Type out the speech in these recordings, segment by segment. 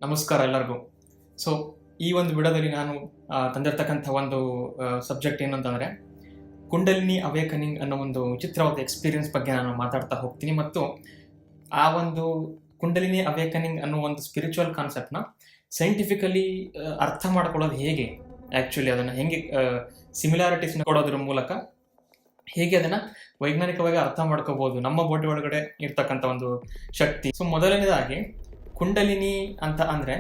ನಮಸ್ಕಾರ ಎಲ್ಲರಿಗೂ. ಸೊ ಈ ಒಂದು ವಿಡಿಯೋದಲ್ಲಿ ನಾನು ತಂದಿರ್ತಕ್ಕಂಥ ಒಂದು ಸಬ್ಜೆಕ್ಟ್ ಏನು ಅಂತಂದರೆ, ಕುಂಡಲಿನಿ ಅವೇಕನಿಂಗ್ ಅನ್ನೋ ಒಂದು ವಿಚಿತ್ರವಾದ ಎಕ್ಸ್ಪೀರಿಯನ್ಸ್ ಬಗ್ಗೆ ನಾನು ಮಾತಾಡ್ತಾ ಹೋಗ್ತೀನಿ. ಮತ್ತು ಆ ಒಂದು ಕುಂಡಲಿನಿ ಅವೇಕನಿಂಗ್ ಅನ್ನೋ ಒಂದು ಸ್ಪಿರಿಚುವಲ್ ಕಾನ್ಸೆಪ್ಟ್ನ ಸೈಂಟಿಫಿಕಲಿ ಅರ್ಥ ಮಾಡ್ಕೊಳ್ಳೋದು ಹೇಗೆ, ಆ್ಯಕ್ಚುಲಿ ಅದನ್ನು ಹೇಗೆ ಸಿಮಿಲಾರಿಟೀಸ್ನ ಕೊಡೋದ್ರ ಮೂಲಕ ಹೇಗೆ ಅದನ್ನು ವೈಜ್ಞಾನಿಕವಾಗಿ ಅರ್ಥ ಮಾಡ್ಕೋಬೋದು ನಮ್ಮ ಬಾಡಿ ಒಳಗಡೆ ಇರ್ತಕ್ಕಂಥ ಒಂದು ಶಕ್ತಿ. ಸೊ ಮೊದಲನೇದಾಗಿ ಕುಂಡಲಿನಿ ಅಂತ ಅಂದರೆ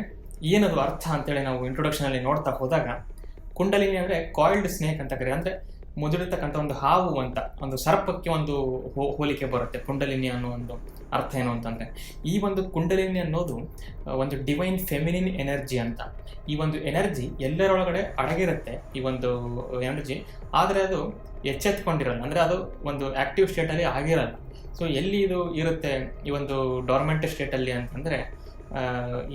ಏನದು ಅರ್ಥ ಅಂತೇಳಿ ನಾವು ಇಂಟ್ರೊಡಕ್ಷನಲ್ಲಿ ನೋಡ್ತಾ ಹೋದಾಗ, ಕುಂಡಲಿನಿ ಅಂದರೆ ಕಾಯಿಲ್ಡ್ ಸ್ನೇಕ್ ಅಂತ ಕರೀತಾರೆ. ಅಂದರೆ ಮುದುಡಿರ್ತಕ್ಕಂಥ ಒಂದು ಹಾವು ಅಂತ, ಒಂದು ಸರ್ಪಕ್ಕೆ ಒಂದು ಹೋಲಿಕೆ ಬರುತ್ತೆ ಕುಂಡಲಿನಿ ಅನ್ನೋ ಒಂದು ಅರ್ಥ. ಏನು ಅಂತಂದರೆ, ಈ ಒಂದು ಕುಂಡಲಿನಿ ಅನ್ನೋದು ಒಂದು ಡಿವೈನ್ ಫೆಮಿನಿನ್ ಎನರ್ಜಿ ಅಂತ. ಈ ಒಂದು ಎನರ್ಜಿ ಎಲ್ಲರೊಳಗಡೆ ಅಡಗಿರುತ್ತೆ, ಈ ಒಂದು ಎನರ್ಜಿ. ಆದರೆ ಅದು ಎಚ್ಚೆತ್ಕೊಂಡಿರಲ್ಲ, ಅಂದರೆ ಅದು ಒಂದು ಆ್ಯಕ್ಟಿವ್ ಸ್ಟೇಟಲ್ಲಿ ಆಗಿರಲ್ಲ. ಸೊ ಎಲ್ಲಿ ಇದು ಇರುತ್ತೆ ಈ ಒಂದು ಡಾರ್ಮೆಂಟ್ ಸ್ಟೇಟಲ್ಲಿ ಅಂತಂದರೆ,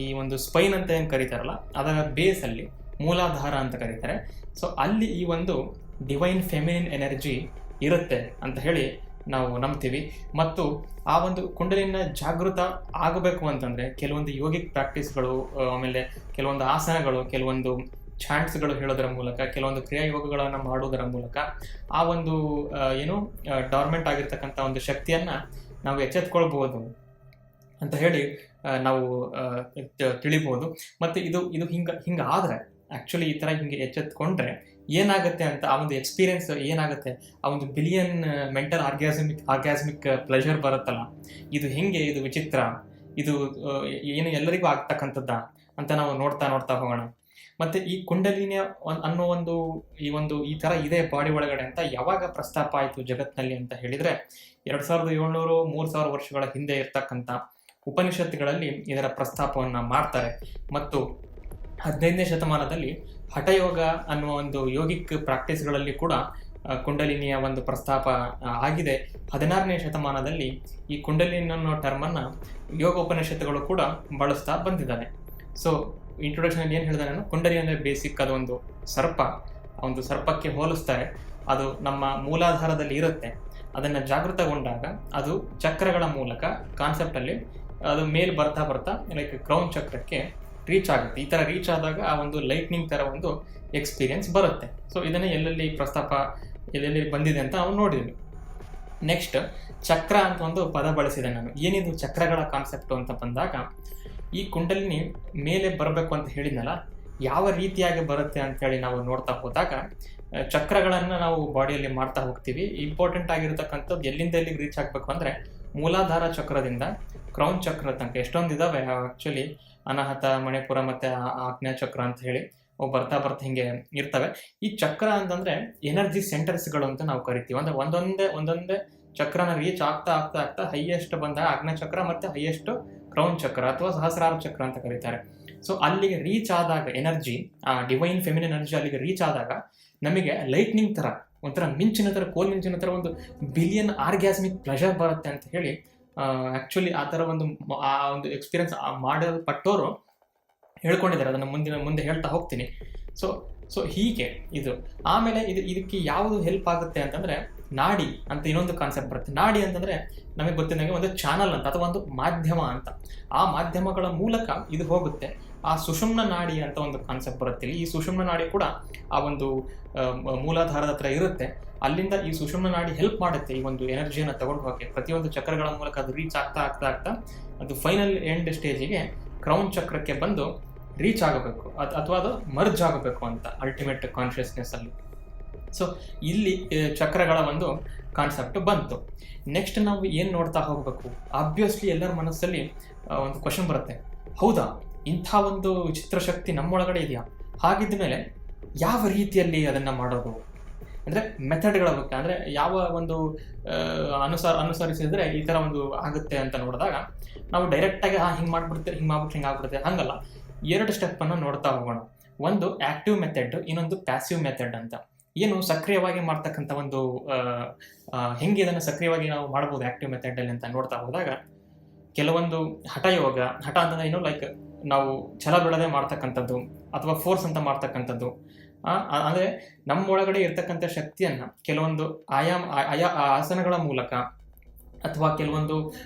ಈ ಒಂದು ಸ್ಪೈನ್ ಅಂತ ಏನು ಕರೀತಾರಲ್ಲ, ಅದರ ಬೇಸಲ್ಲಿ ಮೂಲಾಧಾರ ಅಂತ ಕರೀತಾರೆ. ಸೊ ಅಲ್ಲಿ ಈ ಒಂದು ಡಿವೈನ್ ಫೆಮಿನಿನ್ ಎನರ್ಜಿ ಇರುತ್ತೆ ಅಂತ ಹೇಳಿ ನಾವು ನಂಬ್ತೀವಿ. ಮತ್ತು ಆ ಒಂದು ಕುಂಡಲಿನ ಜಾಗೃತ ಆಗಬೇಕು ಅಂತಂದರೆ ಕೆಲವೊಂದು ಯೋಗಿಕ್ ಪ್ರಾಕ್ಟೀಸ್ಗಳು, ಆಮೇಲೆ ಕೆಲವೊಂದು ಆಸನಗಳು, ಕೆಲವೊಂದು ಚಾಂಟ್ಸ್ಗಳು ಹೇಳೋದರ ಮೂಲಕ, ಕೆಲವೊಂದು ಕ್ರಿಯಾಯೋಗಗಳನ್ನು ಮಾಡೋದರ ಮೂಲಕ ಆ ಒಂದು ಡಾರ್ಮೆಂಟ್ ಆಗಿರ್ತಕ್ಕಂಥ ಒಂದು ಶಕ್ತಿಯನ್ನು ನಾವು ಎಚ್ಚೆತ್ಕೊಳ್ಬೋದು ಅಂತ ಹೇಳಿ ನಾವು ತಿಳಿಬೋದು. ಮತ್ತು ಇದು ಹಿಂಗೆ ಆದರೆ ಆ್ಯಕ್ಚುಲಿ ಈ ಥರ ಹಿಂಗೆ ಎಚ್ಚೆತ್ಕೊಂಡ್ರೆ ಏನಾಗುತ್ತೆ ಅಂತ, ಆ ಒಂದು ಎಕ್ಸ್ಪೀರಿಯೆನ್ಸ್ ಏನಾಗುತ್ತೆ, ಆ ಒಂದು ಬಿಲಿಯನ್ ಮೆಂಟಲ್ ಆರ್ಗ್ಯಾಸ್ಮಿಕ್ ಪ್ಲೆಷರ್ ಬರುತ್ತಲ್ಲ, ಇದು ಹೆಂಗೆ, ಇದು ವಿಚಿತ್ರ, ಇದು ಏನು ಎಲ್ಲರಿಗೂ ಆಗ್ತಕ್ಕಂಥದ್ದ ಅಂತ ನಾವು ನೋಡ್ತಾ ಹೋಗೋಣ. ಮತ್ತು ಈ ಕುಂಡಲಿನಿಯ ಅನ್ನೋ ಒಂದು ಈ ಥರ ಇದೆ ಬಾಡಿ ಒಳಗಡೆ ಅಂತ ಯಾವಾಗ ಪ್ರಸ್ತಾಪ ಆಯಿತು ಜಗತ್ತಿನಲ್ಲಿ ಅಂತ ಹೇಳಿದರೆ, 2700-3000 ವರ್ಷಗಳ ಹಿಂದೆ ಇರ್ತಕ್ಕಂಥ ಉಪನಿಷತ್ತುಗಳಲ್ಲಿ ಇದರ ಪ್ರಸ್ತಾಪವನ್ನು ಮಾಡ್ತಾರೆ. ಮತ್ತು 15ನೇ ಶತಮಾನದಲ್ಲಿ ಹಠಯೋಗ ಅನ್ನುವ ಒಂದು ಯೋಗಿಕ್ ಪ್ರಾಕ್ಟೀಸ್ಗಳಲ್ಲಿ ಕೂಡ ಕುಂಡಲಿನಿಯ ಒಂದು ಪ್ರಸ್ತಾಪ ಆಗಿದೆ. 16ನೇ ಶತಮಾನದಲ್ಲಿ ಈ ಕುಂಡಲಿನಿ ಅನ್ನೋ ಟರ್ಮನ್ನು ಯೋಗ ಉಪನಿಷತ್ತುಗಳು ಕೂಡ ಬಳಸ್ತಾ ಬಂದಿದ್ದಾನೆ. ಸೊ ಇಂಟ್ರೊಡಕ್ಷನಲ್ಲಿ ಏನು ಹೇಳಿದೆ ನಾನು, ಕುಂಡಲಿ ಅಂದರೆ ಬೇಸಿಕ್ ಅದೊಂದು ಸರ್ಪ. ಆ ಒಂದು ಸರ್ಪಕ್ಕೆ ಹೋಲಿಸ್ತಾರೆ. ಅದು ನಮ್ಮ ಮೂಲಾಧಾರದಲ್ಲಿ ಇರುತ್ತೆ. ಅದನ್ನು ಜಾಗೃತಗೊಂಡಾಗ ಅದು ಚಕ್ರಗಳ ಮೂಲಕ ಕಾನ್ಸೆಪ್ಟಲ್ಲಿ ಅದು ಮೇಲೆ ಬರ್ತಾ ಲೈಕ್ ಕ್ರೌನ್ ಚಕ್ರಕ್ಕೆ ರೀಚ್ ಆಗುತ್ತೆ. ಈ ಥರ ರೀಚ್ ಆದಾಗ ಆ ಒಂದು ಲೈಟ್ನಿಂಗ್ ಥರ ಒಂದು ಎಕ್ಸ್ಪೀರಿಯನ್ಸ್ ಬರುತ್ತೆ. ಸೊ ಇದನ್ನು ಎಲ್ಲೆಲ್ಲಿ ಬಂದಿದೆ ಅಂತ ನಾವು ನೋಡಿದ್ವಿ. ನೆಕ್ಸ್ಟ್, ಚಕ್ರ ಅಂತ ಒಂದು ಪದ ಬಳಸಿದೆ ನಾನು. ಏನಿದು ಚಕ್ರಗಳ ಕಾನ್ಸೆಪ್ಟು ಅಂತ ಬಂದಾಗ, ಈ ಕುಂಡಲಿನಿ ಮೇಲೆ ಬರಬೇಕು ಅಂತ ಹೇಳಿದ್ನಲ್ಲ, ಯಾವ ರೀತಿಯಾಗಿ ಬರುತ್ತೆ ಅಂಥೇಳಿ ನಾವು ನೋಡ್ತಾ ಹೋದಾಗ ಚಕ್ರಗಳನ್ನು ನಾವು ಬಾಡಿಯಲ್ಲಿ ಮಾಡ್ತಾ ಹೋಗ್ತೀವಿ. ಇಂಪಾರ್ಟೆಂಟ್ ಆಗಿರತಕ್ಕಂಥದ್ದು ಎಲ್ಲಿಂದ ಎಲ್ಲಿಗೆ ರೀಚ್ ಆಗಬೇಕು ಅಂದರೆ, ಮೂಲಾಧಾರ ಚಕ್ರದಿಂದ ಕ್ರೌನ್ ಚಕ್ರ ತನಕ ಎಷ್ಟೊಂದು ಇದ್ದಾವೆ ಆ್ಯಕ್ಚುಲಿ. ಅನಾಹತ, ಮಣಿಪುರ ಮತ್ತು ಆಗ್ನೇಯ ಚಕ್ರ ಅಂತ ಹೇಳಿ ಬರ್ತಾ ಹಿಂಗೆ ಇರ್ತವೆ. ಈ ಚಕ್ರ ಅಂತಂದರೆ ಎನರ್ಜಿ ಸೆಂಟರ್ಸ್ಗಳು ಅಂತ ನಾವು ಕರಿತೀವಿ. ಅಂದರೆ ಒಂದೊಂದೇ ಚಕ್ರನ ರೀಚ್ ಆಗ್ತಾ ಹೈಯೆಸ್ಟ್ ಬಂದಾಗ ಆಗ್ನೇಯ ಚಕ್ರ ಮತ್ತು ಹೈಯೆಸ್ಟ್ ಕ್ರೌನ್ ಚಕ್ರ ಅಥವಾ ಸಹಸ್ರಾರ ಚಕ್ರ ಅಂತ ಕರೀತಾರೆ. ಸೊ ಅಲ್ಲಿಗೆ ರೀಚ್ ಆದಾಗ ಎನರ್ಜಿ, ಆ ಡಿವೈನ್ ಫೆಮಿನಿನ್ ಎನರ್ಜಿ ಅಲ್ಲಿಗೆ ರೀಚ್ ಆದಾಗ ನಮಗೆ ಲೈಟ್ನಿಂಗ್ ಥರ, ಒಂಥರ ಕೋಲ್ ಮಿಂಚಿನ ಥರ ಒಂದು ಬಿಲಿಯನ್ ಆರ್ಗ್ಯಾಸ್ಮಿಕ್ ಪ್ಲೆಷರ್ ಬರುತ್ತೆ ಅಂತ ಹೇಳಿ ಆ್ಯಕ್ಚುಲಿ ಆ ಥರ ಆ ಒಂದು ಎಕ್ಸ್ಪೀರಿಯನ್ಸ್ ಮಾಡಲ್ಪಟ್ಟವರು ಹೇಳ್ಕೊಂಡಿದ್ದಾರೆ. ಅದನ್ನು ಮುಂದೆ ಹೇಳ್ತಾ ಹೋಗ್ತೀನಿ. ಸೊ ಹೀಗೆ ಇದು. ಆಮೇಲೆ ಇದಕ್ಕೆ ಯಾವುದು ಹೆಲ್ಪ್ ಆಗುತ್ತೆ ಅಂತಂದರೆ, ನಾಡಿ ಅಂತ ಇನ್ನೊಂದು ಕಾನ್ಸೆಪ್ಟ್ ಬರುತ್ತೆ. ನಾಡಿ ಅಂತಂದರೆ ನಮಗೆ ಗೊತ್ತಿದ್ದಂಗೆ ಒಂದು ಚಾನಲ್ ಅಂತ, ಅಥವಾ ಒಂದು ಮಾಧ್ಯಮ ಅಂತ. ಆ ಮಾಧ್ಯಮಗಳ ಮೂಲಕ ಇದು ಹೋಗುತ್ತೆ. ಆ ಸುಷುಮ್ನ ನಾಡಿ ಅಂತ ಒಂದು ಕಾನ್ಸೆಪ್ಟ್ ಬರುತ್ತೆ. ಈ ಸುಷುಮ್ನ ನಾಡಿ ಕೂಡ ಆ ಒಂದು ಮೂಲಾಧಾರದ ಹತ್ರ ಇರುತ್ತೆ. ಅಲ್ಲಿಂದ ಈ ಸುಷುಮ್ನ ನಾಡಿ ಹೆಲ್ಪ್ ಮಾಡುತ್ತೆ ಈ ಒಂದು ಎನರ್ಜಿಯನ್ನು ತಗೊಂಡು ಹೋಗಿ ಪ್ರತಿಯೊಂದು ಚಕ್ರಗಳ ಮೂಲಕ ಅದು ರೀಚ್ ಆಗ್ತಾ ಅದು ಫೈನಲ್ ಎಂಡ್ ಸ್ಟೇಜಿಗೆ ಕ್ರೌನ್ ಚಕ್ರಕ್ಕೆ ಬಂದು ರೀಚ್ ಆಗಬೇಕು, ಅಥವಾ ಅದು ಮರ್ಜ್ ಆಗಬೇಕು ಅಂತ ಅಲ್ಟಿಮೇಟ್ ಕಾನ್ಷಿಯಸ್ನೆಸ್ಸಲ್ಲಿ. ಸೊ ಇಲ್ಲಿ ಚಕ್ರಗಳ ಒಂದು ಕಾನ್ಸೆಪ್ಟ್ ಬಂತು. ನೆಕ್ಸ್ಟ್ ನಾವು ಏನು ನೋಡ್ತಾ ಹೋಗಬೇಕು, ಆಬ್ವಿಯಸ್ಲಿ ಎಲ್ಲರ ಮನಸ್ಸಲ್ಲಿ ಒಂದು ಕ್ವಶನ್ ಬರುತ್ತೆ, ಹೌದಾ ಇಂಥ ಒಂದು ವಿಚಿತ್ರ ಶಕ್ತಿ ನಮ್ಮೊಳಗಡೆ ಇದೆಯಾ? ಹಾಗಿದ್ದ ಮೇಲೆ ಯಾವ ರೀತಿಯಲ್ಲಿ ಅದನ್ನು ಮಾಡೋದು, ಅಂದರೆ ಮೆಥಡ್ಗಳ ಬಗ್ಗೆ, ಅಂದರೆ ಯಾವ ಒಂದು ಅನುಸರಿಸಿದರೆ ಈ ಥರ ಒಂದು ಆಗುತ್ತೆ ಅಂತ ನೋಡಿದಾಗ, ನಾವು ಡೈರೆಕ್ಟಾಗಿ ಹಿಂಗೆ ಆಗ್ಬಿಡುತ್ತೆ ಹಂಗಲ್ಲ. 2 ಸ್ಟೆಪ್ಪನ್ನು ನೋಡ್ತಾ ಹೋಗೋಣ. ಒಂದು ಆ್ಯಕ್ಟಿವ್ ಮೆಥಡ್, ಇನ್ನೊಂದು ಪ್ಯಾಸಿವ್ ಮೆಥಡ್ ಅಂತ. ಏನು ಸಕ್ರಿಯವಾಗಿ ಮಾಡ್ತಕ್ಕಂಥ ಒಂದು ಹೆಂಗೆ ಇದನ್ನು ಸಕ್ರಿಯವಾಗಿ ನಾವು ಮಾಡ್ಬೋದು ಆ್ಯಕ್ಟಿವ್ ಮೆಥಡಲ್ಲಿ ಅಂತ ನೋಡ್ತಾ ಹೋದಾಗ, ಕೆಲವೊಂದು ಹಠಯೋಗ, ಹಠ ಅಂತಂದರೆ ಏನು, ಲೈಕ್ ನಾವು ಛಲ ಬಿಡದೆ ಮಾಡ್ತಕ್ಕಂಥದ್ದು ಅಥವಾ ಫೋರ್ಸ್ ಅಂತ ಮಾಡ್ತಕ್ಕಂಥದ್ದು. ಅಂದರೆ ನಮ್ಮೊಳಗಡೆ ಇರ್ತಕ್ಕಂಥ ಶಕ್ತಿಯನ್ನು ಕೆಲವೊಂದು ಆಸನಗಳ ಮೂಲಕ, ಅಥವಾ ಕೆಲವೊಂದು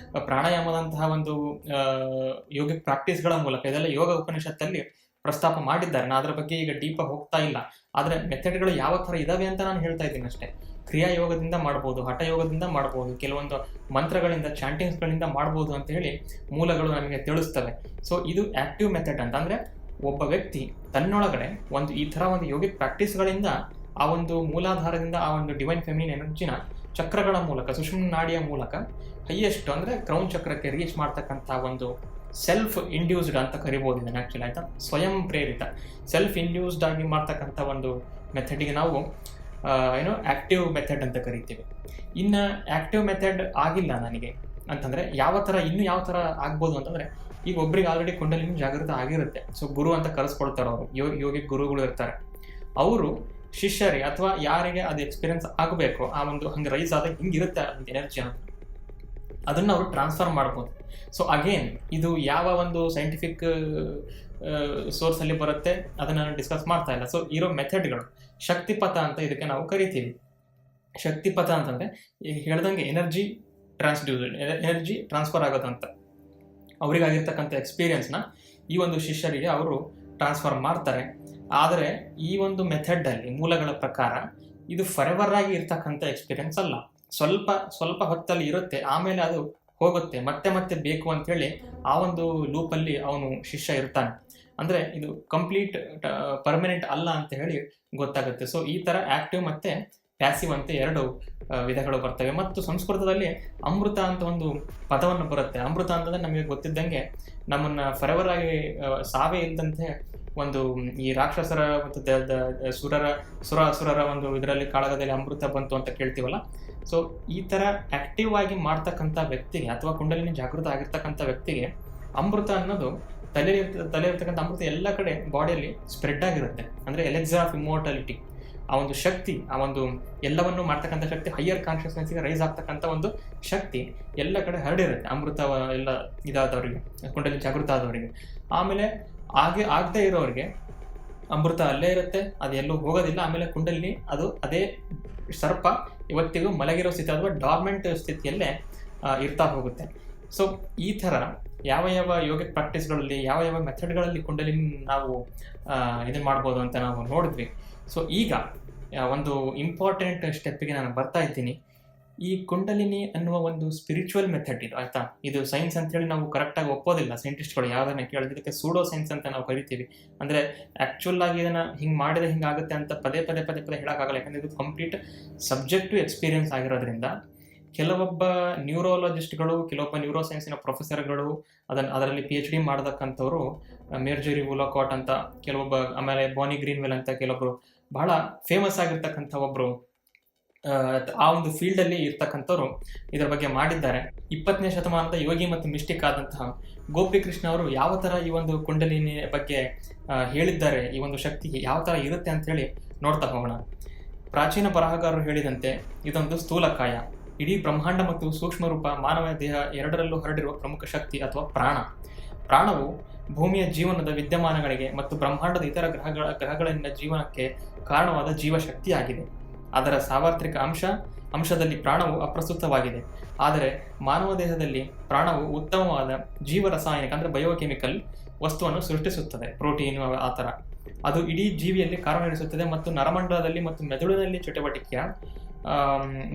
ಪ್ರಾಣಾಯಾಮದಂತಹ ಒಂದು ಯೋಗಿಕ್ ಪ್ರಾಕ್ಟೀಸ್ಗಳ ಮೂಲಕ, ಇದೆಲ್ಲ ಯೋಗ ಉಪನಿಷತ್ತಲ್ಲಿ ಪ್ರಸ್ತಾಪ ಮಾಡಿದ್ದಾರೆ. ನಾನು ಅದರ ಬಗ್ಗೆ ಈಗ ಡೀಪಾಗಿ ಹೋಗ್ತಾ ಇಲ್ಲ. ಆದರೆ ಮೆಥಡ್ಗಳು ಯಾವ ಥರ ಇದಾವೆ ಅಂತ ನಾನು ಹೇಳ್ತಾ ಇದ್ದೀನಿ ಅಷ್ಟೇ. ಕ್ರಿಯಾಯೋಗದಿಂದ ಮಾಡ್ಬೋದು, ಹಠಯೋಗದಿಂದ ಮಾಡ್ಬೋದು, ಕೆಲವೊಂದು ಮಂತ್ರಗಳಿಂದ, ಚಾಂಟಿಂಗ್ಸ್ಗಳಿಂದ ಮಾಡ್ಬೋದು ಅಂತ ಹೇಳಿ ಮೂಲಗಳು ನಮಗೆ ತಿಳಿಸ್ತವೆ. ಸೊ ಇದು ಆಕ್ಟಿವ್ ಮೆಥಡ್ ಅಂತ. ಅಂದರೆ ಒಬ್ಬ ವ್ಯಕ್ತಿ ತನ್ನೊಳಗಡೆ ಒಂದು ಈ ಥರ ಒಂದು ಯೋಗಿಕ್ ಪ್ರಾಕ್ಟೀಸ್ಗಳಿಂದ, ಆ ಒಂದು ಮೂಲಾಧಾರದಿಂದ ಆ ಒಂದು ಡಿವೈನ್ ಫೆಮಿನಿನ್ ಎನರ್ಜಿನ ಚಕ್ರಗಳ ಮೂಲಕ, ಸುಷುಮ್ನ ನಾಡಿಯ ಮೂಲಕ ಹೈಯೆಸ್ಟ್ ಅಂದರೆ ಕ್ರೌನ್ ಚಕ್ರಕ್ಕೆ ರೀಚ್ ಮಾಡ್ತಕ್ಕಂಥ ಒಂದು ಸೆಲ್ಫ್ ಇಂಡ್ಯೂಸ್ಡ್ ಅಂತ ಕರಿಬೋದು ಇದನ್ನು ಆ್ಯಕ್ಚುಲಿ, ಆಯಿತಾ. ಸ್ವಯಂ ಪ್ರೇರಿತ, ಸೆಲ್ಫ್ ಇಂಡ್ಯೂಸ್ಡ್ ಆಗಿ ಮಾಡ್ತಕ್ಕಂಥ ಒಂದು ಮೆಥಡಿಗೆ ನಾವು ಆಕ್ಟಿವ್ ಮೆಥಡ್ ಅಂತ ಕರಿತೀವಿ. ಇನ್ನು ಆಕ್ಟಿವ್ ಮೆಥಡ್ ಆಗಿಲ್ಲ ನನಗೆ ಅಂತಂದರೆ ಯಾವ ಥರ ಆಗ್ಬೋದು ಅಂತಂದರೆ, ಈಗ ಒಬ್ರಿಗೆ ಆಲ್ರೆಡಿ ಕುಂಡಲಿನಿ ಜಾಗೃತ ಆಗಿರುತ್ತೆ. ಸೊ ಗುರು ಅಂತ ಕರೆಸ್ಕೊಳ್ತಾರೆ ಅವರು, ಯೋಗಿಕ್ ಗುರುಗಳು ಇರ್ತಾರೆ. ಅವರು ಶಿಷ್ಯರಿಗೆ ಅಥವಾ ಯಾರಿಗೆ ಅದು ಎಕ್ಸ್ಪೀರಿಯನ್ಸ್ ಆಗಬೇಕು, ಆ ಒಂದು ಹಂಗೆ ರೈಸ್ ಆದಾಗ ಹಿಂಗಿರುತ್ತೆ ಅಂತ ಎನರ್ಜಿ ಅಂತ, ಅದನ್ನು ಅವರು ಟ್ರಾನ್ಸ್ಫರ್ ಮಾಡ್ಬೋದು. ಸೊ ಅಗೇನ್ ಇದು ಯಾವ ಒಂದು ಸೈಂಟಿಫಿಕ್ ಸೋರ್ಸಲ್ಲಿ ಬರುತ್ತೆ ಅದನ್ನು ನಾನು ಡಿಸ್ಕಸ್ ಮಾಡ್ತಾ ಇಲ್ಲ. ಸೊ ಇರೋ ಮೆಥಡ್ಗಳು ಶಕ್ತಿಪಥ ಅಂತ ಇದಕ್ಕೆ ನಾವು ಕರಿತೀವಿ. ಶಕ್ತಿಪಥ ಅಂತಂದರೆ ಈಗ ಹೇಳ್ದಂಗೆ ಎನರ್ಜಿ ಟ್ರಾನ್ಸ್ಫರ್ ಆಗೋದಂತ. ಅವರಿಗಾಗಿರ್ತಕ್ಕಂಥ ಎಕ್ಸ್ಪೀರಿಯನ್ಸ್ನ ಈ ಒಂದು ಶಿಷ್ಯರಿಗೆ ಅವರು ಟ್ರಾನ್ಸ್ಫರ್ ಮಾಡ್ತಾರೆ. ಆದರೆ ಈ ಒಂದು ಮೆಥಡಲ್ಲಿ ಮೂಲಗಳ ಪ್ರಕಾರ ಇದು ಫರೆವರ್ ಆಗಿ ಇರ್ತಕ್ಕಂಥ ಎಕ್ಸ್ಪೀರಿಯನ್ಸ್ ಅಲ್ಲ. ಸ್ವಲ್ಪ ಹೊತ್ತಲ್ಲಿ ಇರುತ್ತೆ, ಆಮೇಲೆ ಅದು ಹೋಗುತ್ತೆ, ಮತ್ತೆ ಬೇಕು ಅಂಥೇಳಿ ಆ ಒಂದು ಲೂಪಲ್ಲಿ ಅವನು ಶಿಷ್ಯ ಇರ್ತಾನೆ. ಅಂದರೆ ಇದು ಕಂಪ್ಲೀಟ್ ಪರ್ಮನೆಂಟ್ ಅಲ್ಲ ಅಂತ ಹೇಳಿ ಗೊತ್ತಾಗುತ್ತೆ. ಸೊ ಈ ಥರ ಆಕ್ಟಿವ್ ಮತ್ತು ಪ್ಯಾಸಿವ್ ಅಂತ ಎರಡು ವಿಧಗಳು ಬರ್ತವೆ. ಮತ್ತು ಸಂಸ್ಕೃತದಲ್ಲಿ ಅಮೃತ ಅಂತ ಒಂದು ಪದವನ್ನು ಬರುತ್ತೆ. ಅಮೃತ ಅಂತಂದರೆ ನಮಗೆ ಗೊತ್ತಿದ್ದಂಗೆ ನಮ್ಮನ್ನು ಫರೆವರ್ ಆಗಿ ಸಾವೇ ಇಲ್ಲದಂತೆ ಒಂದು ಈ ರಾಕ್ಷಸರ ಮತ್ತು ಸುರರ ಒಂದು ಇದರಲ್ಲಿ ಕಾಳಗದಲ್ಲಿ ಅಮೃತ ಬಂತು ಅಂತ ಕೇಳ್ತೀವಲ್ಲ. ಸೊ ಈ ಥರ ಆಕ್ಟಿವ್ ಆಗಿ ಮಾಡ್ತಕ್ಕಂಥ ವ್ಯಕ್ತಿಗೆ ಅಥವಾ ಕುಂಡಲಿನಿ ಜಾಗೃತ ಆಗಿರ್ತಕ್ಕಂಥ ವ್ಯಕ್ತಿಗೆ ಅಮೃತ ಅನ್ನೋದು ತಲೆ ಇರ್ತಕ್ಕಂಥ ಅಮೃತ ಎಲ್ಲ ಕಡೆ ಬಾಡಿಯಲ್ಲಿ ಸ್ಪ್ರೆಡ್ ಆಗಿರುತ್ತೆ. ಅಂದರೆ ಎಲೆಕ್ಸರ್ ಆಫ್ ಇಮ್ಮೋರ್ಟಾಲಿಟಿ, ಆ ಒಂದು ಶಕ್ತಿ, ಆ ಒಂದು ಎಲ್ಲವನ್ನು ಮಾಡ್ತಕ್ಕಂಥ ಶಕ್ತಿ, ಹೈಯರ್ ಕಾನ್ಷಿಯಸ್ನೆಸ್ಗೆ ರೈಸ್ ಆಗ್ತಕ್ಕಂಥ ಒಂದು ಶಕ್ತಿ ಎಲ್ಲ ಕಡೆ ಹರಡಿರುತ್ತೆ ಅಮೃತ ಎಲ್ಲ ಇದಾದವರಿಗೆ, ಕುಂಡಲಿನಿ ಜಾಗೃತ ಆದವರಿಗೆ. ಆಮೇಲೆ ಆಗದೆ ಇರೋರಿಗೆ ಅಮೃತ ಅಲ್ಲೇ ಇರುತ್ತೆ, ಅದೆಲ್ಲೂ ಹೋಗೋದಿಲ್ಲ. ಆಮೇಲೆ ಕುಂಡಲಿನಿ ಅದು ಅದೇ ಸರ್ಪ ಇವತ್ತಿಗೂ ಮಲಗಿರೋ ಸ್ಥಿತಿ ಅಥವಾ ಡಾರ್ಮೆಂಟ್ ಸ್ಥಿತಿಯಲ್ಲೇ ಇರ್ತಾ ಹೋಗುತ್ತೆ. ಸೊ ಈ ಥರ ಯಾವ ಯೋಗಿಕ್ ಪ್ರಾಕ್ಟೀಸ್ಗಳಲ್ಲಿ ಯಾವ ಮೆಥಡ್ಗಳಲ್ಲಿ ಕುಂಡಲಿನಿ ನಾವು ಇದನ್ನು ಮಾಡ್ಬೋದು ಅಂತ ನಾವು ನೋಡಿದ್ವಿ. ಸೊ ಈಗ ಒಂದು ಇಂಪಾರ್ಟೆಂಟ್ ಸ್ಟೆಪ್ಪಿಗೆ ನಾನು ಬರ್ತಾ ಇದ್ದೀನಿ. ಈ ಕುಂಡಲಿನಿ ಅನ್ನುವ ಒಂದು ಸ್ಪಿರಿಚುವಲ್ ಮೆಥಡ್ ಇದು, ಆಯಿತಾ. ಇದು ಸೈನ್ಸ್ ಅಂತೇಳಿ ನಾವು ಕರೆಕ್ಟಾಗಿ ಒಪ್ಪೋದಿಲ್ಲ. ಸೈಂಟಿಸ್ಟ್ಗಳು ಯಾವುದನ್ನ ಕೇಳಿದಕ್ಕೆ ಸೂಡೋ ಸೈನ್ಸ್ ಅಂತ ನಾವು ಕರಿತೀವಿ. ಅಂದರೆ ಆ್ಯಕ್ಚುಲ್ ಆಗಿ ಇದನ್ನು ಹಿಂಗೆ ಮಾಡಿದ್ರೆ ಹಿಂಗಾಗುತ್ತೆ ಅಂತ ಪದೇ ಹೇಳೋಕ್ಕಾಗಲ್ಲ. ಯಾಕಂದರೆ ಇದು ಕಂಪ್ಲೀಟ್ ಸಬ್ಜೆಕ್ಟಿವ್ ಎಕ್ಸ್ಪೀರಿಯನ್ಸ್ ಆಗಿರೋದ್ರಿಂದ ಕೆಲವೊಬ್ಬ ನ್ಯೂರೋಲಜಿಸ್ಟ್ಗಳು, ಕೆಲವೊಬ್ಬ ನ್ಯೂರೋ ಸೈನ್ಸಿನ ಪ್ರೊಫೆಸರ್ಗಳು, ಅದರಲ್ಲಿ PhD ಮಾಡತಕ್ಕಂಥವ್ರು, ಮೇರ್ಜರಿ ವುಲಕಾಟ್ ಅಂತ ಕೆಲವೊಬ್ಬ, ಆಮೇಲೆ ಬಾನಿ ಗ್ರೀನ್ವೆಲ್ ಅಂತ ಕೆಲವೊಬ್ಬರು ಬಹಳ ಫೇಮಸ್ ಆಗಿರ್ತಕ್ಕಂಥ ಒಬ್ಬರು ಆ ಒಂದು ಫೀಲ್ಡಲ್ಲಿ ಇರ್ತಕ್ಕಂಥವ್ರು ಇದರ ಬಗ್ಗೆ ಮಾಡಿದ್ದಾರೆ. 20ನೇ ಶತಮಾನದ ಯೋಗಿ ಮತ್ತು ಮಿಸ್ಟಿಕ್ ಆದಂತಹ ಗೋಪಿಕೃಷ್ಣ ಅವರು ಯಾವ ಥರ ಈ ಒಂದು ಕುಂಡಲಿನಿ ಬಗ್ಗೆ ಹೇಳಿದ್ದಾರೆ, ಈ ಒಂದು ಶಕ್ತಿ ಯಾವ ಥರ ಇರುತ್ತೆ ಅಂತ ಹೇಳಿ ನೋಡ್ತಾ ಹೋಗೋಣ. ಪ್ರಾಚೀನ ಬರಹಗಾರರು ಹೇಳಿದಂತೆ ಇದೊಂದು ಸ್ಥೂಲಕಾಯ, ಇಡೀ ಬ್ರಹ್ಮಾಂಡ ಮತ್ತು ಸೂಕ್ಷ್ಮ ರೂಪ, ಮಾನವ ದೇಹ ಎರಡರಲ್ಲೂ ಹರಡಿರುವ ಪ್ರಮುಖ ಶಕ್ತಿ ಅಥವಾ ಪ್ರಾಣವು ಭೂಮಿಯ ಜೀವನದ ವಿದ್ಯಮಾನಗಳಿಗೆ ಮತ್ತು ಬ್ರಹ್ಮಾಂಡದ ಇತರ ಗ್ರಹಗಳಲ್ಲಿನ ಜೀವನಕ್ಕೆ ಕಾರಣವಾದ ಜೀವಶಕ್ತಿಯಾಗಿದೆ. ಅದರ ಸಾರ್ವತ್ರಿಕ ಅಂಶದಲ್ಲಿ ಪ್ರಾಣವು ಅಪ್ರಸ್ತುತವಾಗಿದೆ. ಆದರೆ ಮಾನವ ದೇಹದಲ್ಲಿ ಪ್ರಾಣವು ಉತ್ತಮವಾದ ಜೀವರಸಾಯನಿಕ ಅಂದರೆ ಬಯೋಕೆಮಿಕಲ್ ವಸ್ತುವನ್ನು ಸೃಷ್ಟಿಸುತ್ತದೆ, ಪ್ರೋಟೀನು ಆ ಥರ. ಅದು ಇಡೀ ಜೀವಿಯಲ್ಲಿ ಕಾರ್ಯನಿರ್ವಹಿಸುತ್ತದೆ ಮತ್ತು ನರಮಂಡಲದಲ್ಲಿ ಮತ್ತು ಮೆದುಳಿನಲ್ಲಿ ಚಟುವಟಿಕೆಯ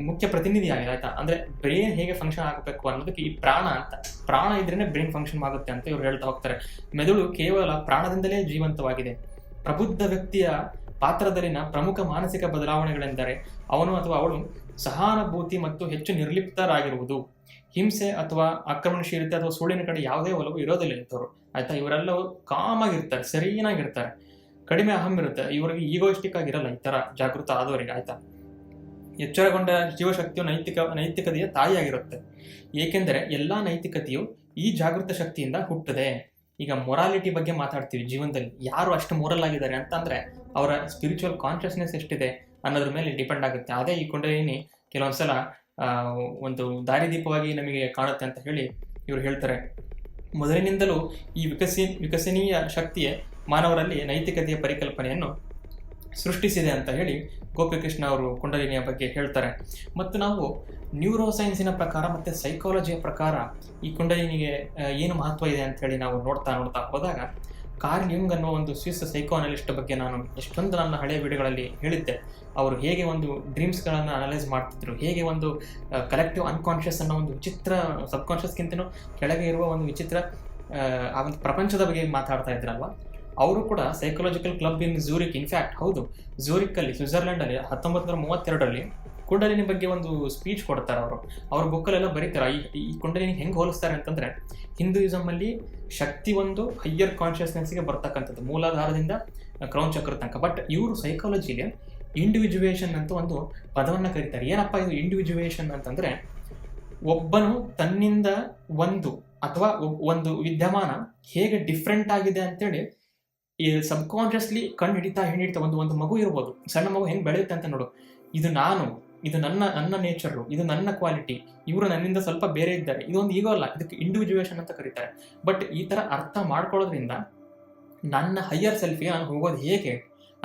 ಮುಖ್ಯ ಪ್ರತಿನಿಧಿಯಾಗಿದೆ, ಆಯಿತಾ. ಅಂದರೆ ಬ್ರೈನ್ ಹೇಗೆ ಫಂಕ್ಷನ್ ಆಗಬೇಕು ಅನ್ನೋದಕ್ಕೆ ಈ ಪ್ರಾಣ ಇದ್ರೇ ಬ್ರೈನ್ ಫಂಕ್ಷನ್ ಆಗುತ್ತೆ ಅಂತ ಇವ್ರು ಹೇಳ್ತಾ ಹೋಗ್ತಾರೆ. ಮೆದುಳು ಕೇವಲ ಪ್ರಾಣದಿಂದಲೇ ಜೀವಂತವಾಗಿದೆ. ಪ್ರಬುದ್ಧ ವ್ಯಕ್ತಿಯ ಪಾತ್ರದಲ್ಲಿನ ಪ್ರಮುಖ ಮಾನಸಿಕ ಬದಲಾವಣೆಗಳೆಂದರೆ ಅವನು ಅಥವಾ ಅವಳು ಸಹಾನುಭೂತಿ ಮತ್ತು ಹೆಚ್ಚು ನಿರ್ಲಿಪ್ತರಾಗಿರುವುದು, ಹಿಂಸೆ ಅಥವಾ ಆಕ್ರಮಣಶೀಲತೆ ಅಥವಾ ಸುಳ್ಳಿನ ಕಡೆ ಯಾವುದೇ ಒಲವು ಇರೋದಿಲ್ಲ ಇಂಥವ್ರು, ಆಯಿತಾ. ಇವರೆಲ್ಲವೂ ಕಾಮಾಗಿರ್ತಾರೆ, ಸರಿಯಾಗಿರ್ತಾರೆ, ಕಡಿಮೆ ಅಹಂ ಇರುತ್ತೆ, ಇವರಿಗೆ ಈಗೋಯಿಸ್ಟಿಕ್ ಆಗಿರಲ್ಲ ಈ ಥರ ಜಾಗೃತ ಆದವರಿಗೆ, ಆಯಿತಾ. ಎಚ್ಚರಗೊಂಡ ಜೀವಶಕ್ತಿಯು ನೈತಿಕತೆಯ ತಾಯಿಯಾಗಿರುತ್ತೆ, ಏಕೆಂದರೆ ಎಲ್ಲ ನೈತಿಕತೆಯು ಈ ಜಾಗೃತ ಶಕ್ತಿಯಿಂದ ಹುಟ್ಟುತ್ತದೆ. ಈಗ ಮೊರಾಲಿಟಿ ಬಗ್ಗೆ ಮಾತಾಡ್ತೀವಿ. ಜೀವನದಲ್ಲಿ ಯಾರು ಅಷ್ಟು ಮೊರಲ್ ಆಗಿದ್ದಾರೆ ಅಂತಂದರೆ ಅವರ ಸ್ಪಿರಿಚುವಲ್ ಕಾನ್ಷಿಯಸ್ನೆಸ್ ಎಷ್ಟಿದೆ ಅನ್ನೋದ್ರ ಮೇಲೆ ಡಿಪೆಂಡ್ ಆಗುತ್ತೆ. ಅದೇ ಈ ಕುಂಡಲಿನಿ ಕೆಲವೊಂದ್ಸಲ ಒಂದು ದಾರಿದೀಪವಾಗಿ ನಮಗೆ ಕಾಣುತ್ತೆ ಅಂತ ಹೇಳಿ ಇವರು ಹೇಳ್ತಾರೆ. ಮೊದಲಿನಿಂದಲೂ ಈ ವಿಕಸನೀಯ ಶಕ್ತಿಯೇ ಮಾನವರಲ್ಲಿ ನೈತಿಕತೆಯ ಪರಿಕಲ್ಪನೆಯನ್ನು ಸೃಷ್ಟಿಸಿದೆ ಅಂತ ಹೇಳಿ ಗೋಪಿಕೃಷ್ಣ ಅವರು ಕುಂಡಲಿನಿಯ ಬಗ್ಗೆ ಹೇಳ್ತಾರೆ. ಮತ್ತು ನಾವು ನ್ಯೂರೋ ಸೈನ್ಸಿನ ಪ್ರಕಾರ ಮತ್ತು ಸೈಕಾಲಜಿಯ ಪ್ರಕಾರ ಈ ಕುಂಡಲಿನಿಗೆ ಏನು ಮಹತ್ವ ಇದೆ ಅಂತ ಹೇಳಿ ನಾವು ನೋಡ್ತಾ ಹೋದಾಗ ಕಾರ್ಲ್ ಯುಂಗ್ ಅನ್ನೋ ಒಂದು ಸ್ವಿಸ್ ಸೈಕೋ ಅನಲಿಸ್ಟ್ ಬಗ್ಗೆ ನಾನು ಎಷ್ಟೊಂದು ನನ್ನ ಹಳೆಯ ವಿಡಿಯೋಗಳಲ್ಲಿ ಹೇಳಿದ್ದೆ. ಅವರು ಹೇಗೆ ಒಂದು ಡ್ರೀಮ್ಸ್ಗಳನ್ನು ಅನಲೈಸ್ ಮಾಡ್ತಿದ್ರು, ಹೇಗೆ ಒಂದು ಕಲೆಕ್ಟಿವ್ ಅನ್ಕಾನ್ಷಿಯಸ್ ಅನ್ನೋ ಒಂದು ವಿಚಿತ್ರ, ಸಬ್ಕಾನ್ಷಿಯಸ್ಗಿಂತನೂ ಕೆಳಗೆ ಇರುವ ಒಂದು ವಿಚಿತ್ರ ಆ ಒಂದು ಪ್ರಪಂಚದ ಬಗ್ಗೆ ಮಾತಾಡ್ತಾ ಇದ್ರಲ್ವ. ಅವರು ಕೂಡ ಸೈಕಾಲಜಿಕಲ್ ಕ್ಲಬ್ ಇನ್ ಝೂರಿಕ್, ಇನ್ಫ್ಯಾಕ್ಟ್ ಹೌದು, ಝೂರಿಕ್ಕಲ್ಲಿ ಸ್ವಿಟ್ಜರ್ಲೆಂಡಲ್ಲಿ 1932ರಲ್ಲಿ ಕುಂಡಲಿನಿ ಬಗ್ಗೆ ಒಂದು ಸ್ಪೀಚ್ ಕೊಡ್ತಾರೆ. ಅವ್ರ ಬುಕ್ಕಲ್ಲೆಲ್ಲ ಬರೀತಾರೆ ಈ ಕುಂಡಲಿನಿ ಹೆಂಗೆ ಹೋಲಿಸ್ತಾರೆ ಅಂತಂದರೆ, ಹಿಂದೂಯಿಸಮಲ್ಲಿ ಶಕ್ತಿ ಒಂದು ಹೈಯರ್ ಕಾನ್ಷಿಯಸ್ನೆಸ್ಗೆ ಬರ್ತಕ್ಕಂಥದ್ದು, ಮೂಲಾಧಾರದಿಂದ ಕ್ರೌನ್ ಚಕ್ರ ತನಕ. ಬಟ್ ಇವರು ಸೈಕಾಲಜಿಗೆ ಇಂಡಿವಿಜುವೇಷನ್ ಅಂತ ಒಂದು ಪದವನ್ನು ಕರೀತಾರೆ. ಏನಪ್ಪ ಇದು ಇಂಡಿವಿಜುವೇಷನ್ ಅಂತಂದರೆ, ಒಬ್ಬನು ತನ್ನಿಂದ ಒಂದು ಅಥವಾ ಒಂದು ವಿದ್ಯಮಾನ ಹೇಗೆ ಡಿಫ್ರೆಂಟ್ ಆಗಿದೆ ಅಂತೇಳಿ ಈ ಸಬ್ಕಾನ್ಷಿಯಸ್ಲಿ ಕಂಡು ಹಿಡಿತಾ ಒಂದು ಮಗು ಇರ್ಬೋದು, ಸಣ್ಣ ಮಗು ಹೆಂಗೆ ಬೆಳೆಯುತ್ತೆ ಅಂತ ನೋಡು, ಇದು ನಾನು, ಇದು ನನ್ನ ನೇಚರು, ಇದು ನನ್ನ ಕ್ವಾಲಿಟಿ, ಇವರು ನನ್ನಿಂದ ಸ್ವಲ್ಪ ಬೇರೆ ಇದ್ದಾರೆ, ಇದೊಂದು ಈಗೋ ಅಲ್ಲ, ಇದಕ್ಕೆ ಇಂಡಿವಿಜುವೇಷನ್ ಅಂತ ಕರೀತಾರೆ. ಬಟ್ ಈ ಥರ ಅರ್ಥ ಮಾಡ್ಕೊಳ್ಳೋದ್ರಿಂದ ನನ್ನ ಹೈಯರ್ ಸೆಲ್ಫಿಗೆ ನಾನು ಹೋಗೋದು ಹೇಗೆ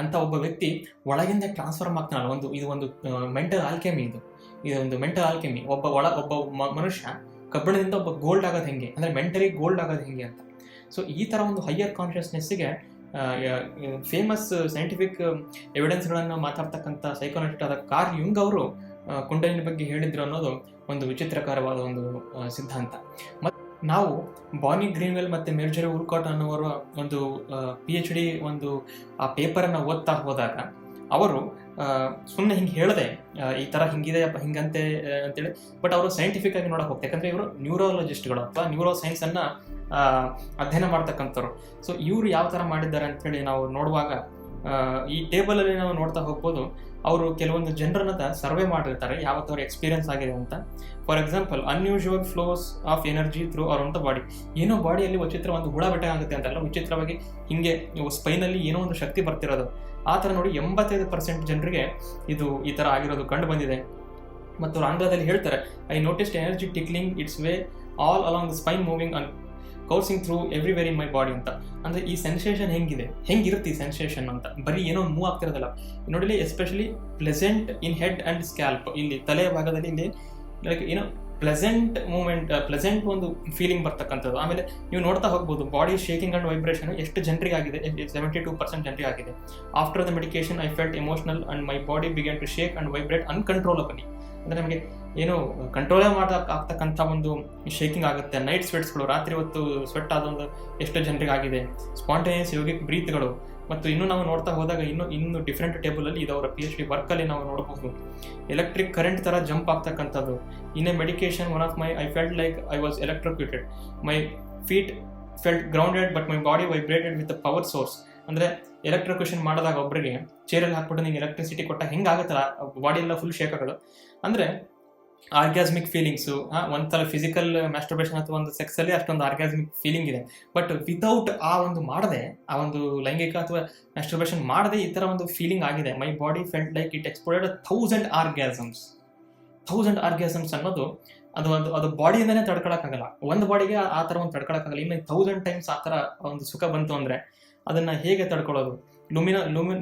ಅಂತ ಒಬ್ಬ ವ್ಯಕ್ತಿ ಒಳಗಿಂದ ಟ್ರಾನ್ಸ್ಫಾರ್ಮ್ ಆಗ್ತಾನಲ್ಲ. ಇದು ಒಂದು ಮೆಂಟಲ್ ಆಲ್ಕೆಮಿ, ಇದು ಒಂದು ಮೆಂಟಲ್ ಆಲ್ಕೆಮಿ. ಒಬ್ಬ ಮನುಷ್ಯ ಕಬ್ಬಿಣದಿಂದ ಒಬ್ಬ ಗೋಲ್ಡ್ ಆಗೋದು ಹೆಂಗೆ, ಅಂದರೆ ಮೆಂಟಲಿ ಗೋಲ್ಡ್ ಆಗೋದು ಹೆಂಗೆ ಅಂತ. ಸೊ ಈ ಥರ ಒಂದು ಹೈಯರ್ ಕಾನ್ಷಿಯಸ್ನೆಸ್ಸಿಗೆ ಫೇಮಸ್ ಸೈಂಟಿಫಿಕ್ ಎವಿಡೆನ್ಸ್ಗಳನ್ನು ಮಾತಾಡ್ತಕ್ಕಂಥ ಸೈಕಾಲಜಿಸ್ಟ್ ಆದ ಕಾರ್ಲ್ ಯುಂಗ್ ಅವರು ಕುಂಡಲಿನಿ ಬಗ್ಗೆ ಹೇಳಿದ್ರು ಅನ್ನೋದು ಒಂದು ವಿಚಿತ್ರಕರವಾದ ಒಂದು ಸಿದ್ಧಾಂತ. ಮತ್ತು ನಾವು ಬಾನಿ ಗ್ರೀನ್ವೆಲ್ ಮತ್ತು ಮೆರ್ಜರಿ ಉಲ್ಕಾಟ್ ಅನ್ನೋವರ ಒಂದು PhD ಒಂದು ಆ ಪೇಪರನ್ನು ಓದ್ತಾ ಹೋದಾಗ ಅವರು ಸುಮ್ಮನೆ ಹಿಂಗೆ ಹೇಳಿದೆ, ಈ ಥರ ಹಿಂಗಿದೆ ಹಿಂಗಂತೆ ಅಂತೇಳಿ. ಬಟ್ ಅವರು ಸೈಂಟಿಫಿಕ್ ಆಗಿ ನೋಡೋಕೆ ಹೋಗ್ತಾರೆ, ಯಾಕಂದರೆ ಇವರು ನ್ಯೂರಾಲಜಿಸ್ಟ್ಗಳು ಅಥವಾ ನ್ಯೂರೋ ಸೈನ್ಸನ್ನು ಅಧ್ಯಯನ ಮಾಡ್ತಕ್ಕಂಥವ್ರು. ಸೊ ಇವರು ಯಾವ ಥರ ಮಾಡಿದ್ದಾರೆ ಅಂಥೇಳಿ ನಾವು ನೋಡುವಾಗ ಈ ಟೇಬಲಲ್ಲಿ ನಾವು ನೋಡ್ತಾ ಹೋಗ್ಬೋದು. ಅವರು ಕೆಲವೊಂದು ಜನರನ್ನ ಸರ್ವೆ ಮಾಡಿರ್ತಾರೆ, ಯಾವತ್ತವ್ರ ಎಕ್ಸ್ಪೀರಿಯನ್ಸ್ ಆಗಿದೆ ಅಂತ. For example, unusual flows of energy through around the body. ಏನೋ ಬಾಡಿಯಲ್ಲಿ ವಿಚಿತ್ರ ಒಂದು ಹುಳ ಬೆಟ್ಟ ಆಗುತ್ತೆ ಅಂತೆಲ್ಲ ವಿಚಿತ್ರವಾಗಿ ಹಿಂಗೆ ಸ್ಪೈನಲ್ಲಿ ಏನೋ ಒಂದು ಶಕ್ತಿ ಬರ್ತಿರೋದು, ಆ ಥರ ನೋಡಿ 85% ಜನರಿಗೆ ಇದು ಈ ಥರ ಆಗಿರೋದು ಕಂಡು ಬಂದಿದೆ. ಮತ್ತು ಅವ್ರು ಆಂಗ್ಲದಲ್ಲಿ ಹೇಳ್ತಾರೆ, I noticed energy tickling its way all along the spine moving and coursing through everywhere in my body ಅಂತ. ಅಂದರೆ ಈ ಸೆನ್ಸೇಷನ್ ಹೆಂಗಿರುತ್ತೆ ಈ ಸೆನ್ಸೇಷನ್ ಅಂತ, ಬರೀ ಏನೋ ಮೂವ್ ಆಗ್ತಿರೋದಲ್ಲ ನೋಡಿ. Especially pleasant in head and scalp, ಇಲ್ಲಿ ತಲೆಯ ಭಾಗದಲ್ಲಿ ಇಲ್ಲಿ ಲೈಕ್ ಏನೋ ಪ್ಲೆಸೆಂಟ್ ಮೂಮೆಂಟ್, ಪ್ಲೆಸೆಂಟ್ ಒಂದು ಫೀಲಿಂಗ್ ಬರ್ತಕ್ಕಂಥದ್ದು. ಆಮೇಲೆ ನೀವು ನೋಡ್ತಾ ಹೋಗ್ಬೋದು, ಬಾಡಿ ಶೇಕಿಂಗ್ ಆ್ಯಂಡ್ ವೈಬ್ರೇಷನ್ ಎಷ್ಟು ಜನರಿಗೆ ಆಗಿದೆ, 72% ಜನರಿಗೆ ಆಗಿದೆ. After the medication I felt emotional and my body began to shake and vibrate uncontrollably. ಅಂದರೆ ನಮಗೆ ಏನು ಕಂಟ್ರೋಲೇ ಆಗ್ತಕ್ಕಂಥ ಒಂದು ಶೇಕಿಂಗ್ ಆಗುತ್ತೆ. ನೈಟ್ ಸ್ವೆಟ್ಸ್ಗಳು, ರಾತ್ರಿ ಹೊತ್ತು ಸ್ವೆಟ್ ಆದೊಂದು ಎಷ್ಟು ಜನರಿಗೆ ಆಗಿದೆ. ಸ್ಪಾಂಟೇನಿಯಸ್ ಯೋಗಿಕ್ ಬ್ರೀತ್ಗಳು. ಮತ್ತು ಇನ್ನೂ ನಾವು ನೋಡ್ತಾ ಹೋದಾಗ ಇನ್ನು ಡಿಫ್ರೆಂಟ್ ಟೇಬಲಲ್ಲಿ ಇದು ಅವರ PhD ವರ್ಕಲ್ಲಿ ನಾವು ನೋಡಬಹುದು. ಎಲೆಕ್ಟ್ರಿಕ್ ಕರೆಂಟ್ ಥರ ಜಂಪ್ ಆಗ್ತಕ್ಕಂಥದ್ದು. In a medication one of my I felt like I was electrocuted, my feet felt grounded but my body vibrated with power source. ಅಂದರೆ ಎಲೆಕ್ಟ್ರಿಕ್ಯೂಷನ್ ಮಾಡಿದಾಗ ಒಬ್ಬರಿಗೆ ಚೇರಲ್ಲಿ ಹಾಕ್ಬಿಟ್ಟು ನಿಂಗೆ ಎಲೆಕ್ಟ್ರಿಸಿಟಿ ಕೊಟ್ಟಾಗ ಹೆಂಗೆ ಆಗುತ್ತಲ್ಲ, ಬಾಡಿ ಎಲ್ಲ ಫುಲ್ ಶೇಕ್ ಆಗೋದು. ಅಂದರೆ ಆರ್ಗ್ಯಾಸ್ಮಿಕ್ ಫೀಲಿಂಗ್ಸು, ಒಂಥರ ಫಿಸಿಕಲ್ ಮ್ಯಾಸ್ಟರ್ಬೇಷನ್ ಅಥವಾ ಒಂದು ಸೆಕ್ಸಲ್ಲಿ ಅಷ್ಟೊಂದು ಆರ್ಗ್ಯಾಸ್ಮಿಕ್ ಫೀಲಿಂಗ್ ಇದೆ. ಬಟ್ ವಿತೌಟ್ ಆ ಒಂದು ಲೈಂಗಿಕ ಅಥವಾ ಮ್ಯಾಸ್ಟರ್ಬೇಷನ್ ಮಾಡದೆ ಈ ಥರ ಒಂದು ಫೀಲಿಂಗ್ ಆಗಿದೆ. My body felt like it exploded 1000 ಆರ್ಗ್ಯಾಸಮ್ಸ್. 1000 ಆರ್ಗ್ಯಾಸಮ್ಸ್ ಅನ್ನೋದು ಅದು ಬಾಡಿಯಿಂದನೇ ತಡ್ಕೊಳಕ್ಕಾಗಲ್ಲ. ಒಂದು ಬಾಡಿಗೆ ಆ ಥರ ಒಂದು ತಡ್ಕೊಳಕ್ಕಾಗಲ್ಲ. ಇನ್ನು 1000 ಟೈಮ್ಸ್ ಆ ಥರ ಒಂದು ಸುಖ ಬಂತು ಅಂದರೆ ಅದನ್ನು ಹೇಗೆ ತಡ್ಕೊಳ್ಳೋದು?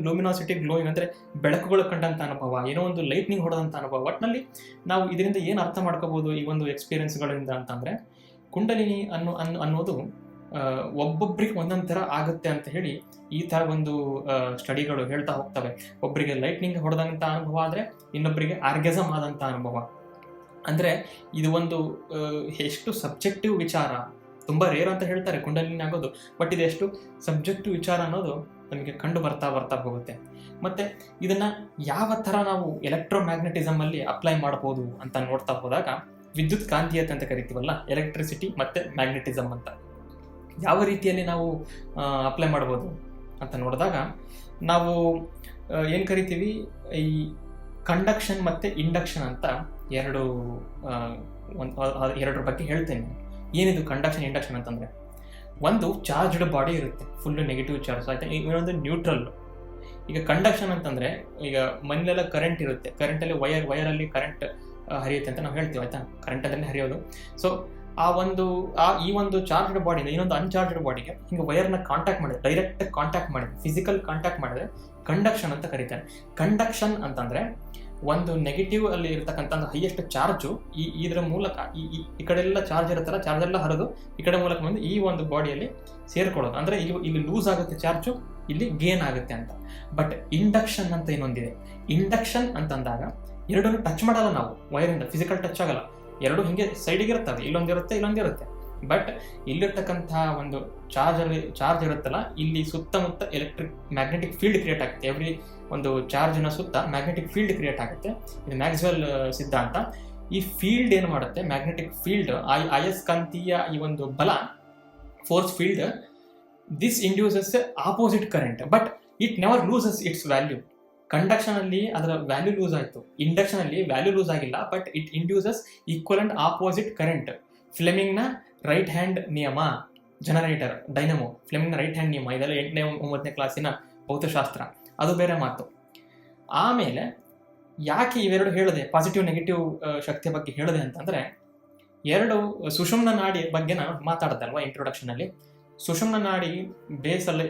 ಲೂಮಿನಾಸಿಟಿ ಗ್ಲೋಯಿಂಗ್ ಅಂದರೆ ಬೆಳಕುಗಳು ಕಂಡಂಥ ಅನುಭವ, ಏನೋ ಒಂದು ಲೈಟ್ನಿಂಗ್ ಹೊಡೆದಂಥ ಅನುಭವ. ಒಟ್ಟಿನಲ್ಲಿ ನಾವು ಇದರಿಂದ ಏನು ಅರ್ಥ ಮಾಡ್ಕೋಬೋದು ಈ ಒಂದು ಎಕ್ಸ್ಪೀರಿಯನ್ಸ್ಗಳಿಂದ ಅಂತಂದರೆ, ಕುಂಡಲಿನಿ ಅನ್ನೋದು ಒಬ್ಬೊಬ್ರಿಗೆ ಒಂದೊಂದು ಥರ ಆಗುತ್ತೆ ಅಂತ ಹೇಳಿ ಈ ಥರ ಒಂದು ಸ್ಟಡಿಗಳು ಹೇಳ್ತಾ ಹೋಗ್ತವೆ. ಒಬ್ಬರಿಗೆ ಲೈಟ್ನಿಂಗ್ ಹೊಡೆದಂಥ ಅನುಭವ ಆದರೆ ಇನ್ನೊಬ್ಬರಿಗೆ ಆರ್ಗ್ಯಾಸಮ್ ಆದಂಥ ಅನುಭವ. ಅಂದರೆ ಇದು ಒಂದು ಎಷ್ಟು ಸಬ್ಜೆಕ್ಟಿವ್ ವಿಚಾರ, ತುಂಬ ರೇರ್ ಅಂತ ಹೇಳ್ತಾರೆ ಕುಂಡಲಿನಿ ಆಗೋದು, ಬಟ್ ಇದು ಎಷ್ಟು ಸಬ್ಜೆಕ್ಟಿವ್ ವಿಚಾರ ಅನ್ನೋದು ನಮಗೆ ಕಂಡು ಬರ್ತಾ ಹೋಗುತ್ತೆ. ಮತ್ತು ಇದನ್ನು ಯಾವ ಥರ ನಾವು ಎಲೆಕ್ಟ್ರೋಮ್ಯಾಗ್ನೆಟಿಸಮಲ್ಲಿ ಅಪ್ಲೈ ಮಾಡ್ಬೋದು ಅಂತ ನೋಡ್ತಾ ಹೋದಾಗ, ವಿದ್ಯುತ್ ಕಾಂತೀಯತೆ ಅಂತ ಕರಿತೀವಲ್ಲ, ಎಲೆಕ್ಟ್ರಿಸಿಟಿ ಮತ್ತು ಮ್ಯಾಗ್ನೆಟಿಸಮ್ ಅಂತ ಯಾವ ರೀತಿಯಲ್ಲಿ ನಾವು ಅಪ್ಲೈ ಮಾಡ್ಬೋದು ಅಂತ ನೋಡಿದಾಗ, ನಾವು ಏನು ಕರಿತೀವಿ, ಈ ಕಂಡಕ್ಷನ್ ಮತ್ತು ಇಂಡಕ್ಷನ್ ಅಂತ ಎರಡರ ಬಗ್ಗೆ ಹೇಳ್ತೇನೆ. ಏನಿದು ಕಂಡಕ್ಷನ್ ಇಂಡಕ್ಷನ್ ಅಂತಂದರೆ, ಒಂದು ಚಾರ್ಜ್ಡ್ ಬಾಡಿ ಇರುತ್ತೆ, ಫುಲ್ ನೆಗೆಟಿವ್ ಚಾರ್ಜ್ ಆಯಿತಾ, ಇನ್ನೊಂದು ನ್ಯೂಟ್ರಲ್. ಈಗ ಕಂಡಕ್ಷನ್ ಅಂತಂದರೆ, ಈಗ ಮನೆಯಲ್ಲೆಲ್ಲ ಕರೆಂಟ್ ಇರುತ್ತೆ, ಕರೆಂಟಲ್ಲಿ ವಯರಲ್ಲಿ ಕರೆಂಟ್ ಹರಿಯುತ್ತೆ ಅಂತ ನಾವು ಹೇಳ್ತೀವಿ ಆಯಿತಾ, ಕರೆಂಟಲ್ಲೇ ಹರಿಯೋದು. ಸೊ ಈ ಒಂದು ಚಾರ್ಜ್ಡ್ ಬಾಡಿನ ಇನ್ನೊಂದು ಅನ್ಚಾರ್ಜ್ಡ್ ಬಾಡಿಗೆ ಹಿಂಗೆ ವೈರ್ನ ಕಾಂಟ್ಯಾಕ್ಟ್ ಮಾಡಿದ್ರೆ, ಡೈರೆಕ್ಟ್ ಕಾಂಟ್ಯಾಕ್ಟ್ ಮಾಡಿದ್ರೆ, ಫಿಸಿಕಲ್ ಕಾಂಟ್ಯಾಕ್ಟ್ ಮಾಡಿದ್ರೆ ಕಂಡಕ್ಷನ್ ಅಂತ ಕರೀತಾರೆ. ಕಂಡಕ್ಷನ್ ಅಂತಂದ್ರೆ ಒಂದು ನೆಗೆಟಿವ್ ಅಲ್ಲಿ ಇರ್ತಕ್ಕಂಥ ಹೈಯೆಸ್ಟ್ ಚಾರ್ಜು ಇದರ ಮೂಲಕ ಈ ಕಡೆ ಎಲ್ಲ ಚಾರ್ಜ್ ಇರುತ್ತಲ್ಲ, ಚಾರ್ಜ್ ಎಲ್ಲ ಹರಿದು ಈ ಕಡೆ ಮೂಲಕ ಬಂದು ಈ ಒಂದು ಬಾಡಿಯಲ್ಲಿ ಸೇರ್ಕೊಳ್ಳೋದು. ಅಂದ್ರೆ ಇಲ್ಲಿ ಲೂಸ್ ಆಗುತ್ತೆ ಚಾರ್ಜು, ಇಲ್ಲಿ ಗೇನ್ ಆಗುತ್ತೆ ಅಂತ. ಬಟ್ ಇಂಡಕ್ಷನ್ ಅಂತ ಇನ್ನೊಂದಿದೆ. ಇಂಡಕ್ಷನ್ ಅಂತಂದಾಗ ಎರಡನ್ನು ಟಚ್ ಮಾಡಲ್ಲ ನಾವು, ವೈರಿಂದ ಫಿಸಿಕಲ್ ಟಚ್ ಆಗಲ್ಲ, ಎರಡು ಹಿಂಗೆ ಸೈಡಿಗೆ ಇರ್ತವೆ, ಇಲ್ಲೊಂದಿರುತ್ತೆ. ಬಟ್ ಇಲ್ಲಿರ್ತಕ್ಕಂತಹ ಒಂದು ಚಾರ್ಜ್ ಇರುತ್ತಲ್ಲ, ಇಲ್ಲಿ ಸುತ್ತಮುತ್ತ ಮ್ಯಾಗ್ನೆಟಿಕ್ ಫೀಲ್ಡ್ ಕ್ರಿಯೇಟ್ ಆಗುತ್ತೆ. ಎವ್ರಿ ಒಂದು ಚಾರ್ಜ್ನ ಸುತ್ತ ಮ್ಯಾಗ್ನೆಟಿಕ್ ಫೀಲ್ಡ್ ಕ್ರಿಯೇಟ್ ಆಗುತ್ತೆ. ಇದು ಮ್ಯಾಕ್ಸ್ವೆಲ್ ಸಿದ್ಧಾಂತ. ಈ ಫೀಲ್ಡ್ ಏನು ಮಾಡುತ್ತೆ, ಮ್ಯಾಗ್ನೆಟಿಕ್ ಫೀಲ್ಡ್, ಅಯಸ್ಕಾಂತೀಯ ಈ ಒಂದು ಬಲ, force field, this induces opposite current, but it never loses its value. Conduction ಅಲ್ಲಿ ಅದರ ವ್ಯಾಲ್ಯೂ ಲೂಸ್ ಆಯಿತು, ಇಂಡಕ್ಷನ್ ಅಲ್ಲಿ ವ್ಯಾಲ್ಯೂ ಲೂಸ್ ಆಗಿಲ್ಲ, but it induces equivalent opposite current. ಫ್ಲೆಮಿಂಗ್ನ ರೈಟ್ ಹ್ಯಾಂಡ್ ನಿಯಮ, ಜನರೇಟರ್, ಡೈನಮೋ, ಫ್ಲೆಮಿಂಗ್ನ ರೈಟ್ ಹ್ಯಾಂಡ್ ನಿಯಮ, ಇದೆಲ್ಲ 8ನೇ 9ನೇ ಕ್ಲಾಸಿನ ಭೌತಶಾಸ್ತ್ರ, ಅದು ಬೇರೆ ಮಾತು. ಆಮೇಲೆ ಯಾಕೆ ಇವೆರಡು ಹೇಳಿದೆ, ಪಾಸಿಟಿವ್ ನೆಗೆಟಿವ್ ಶಕ್ತಿಯ ಬಗ್ಗೆ ಹೇಳಿದೆ ಅಂತಂದ್ರೆ, ಎರಡು ಸುಷುಮ್ನ ನಾಡಿ ಬಗ್ಗೆ ನಾನು ಮಾತಾಡ್ದೆ ಅಲ್ವಾ ಇಂಟ್ರೊಡಕ್ಷನ್ ಅಲ್ಲಿ. ಸುಷುಮ್ನ ನಾಡಿ ಬೇಸಲ್ಲಿ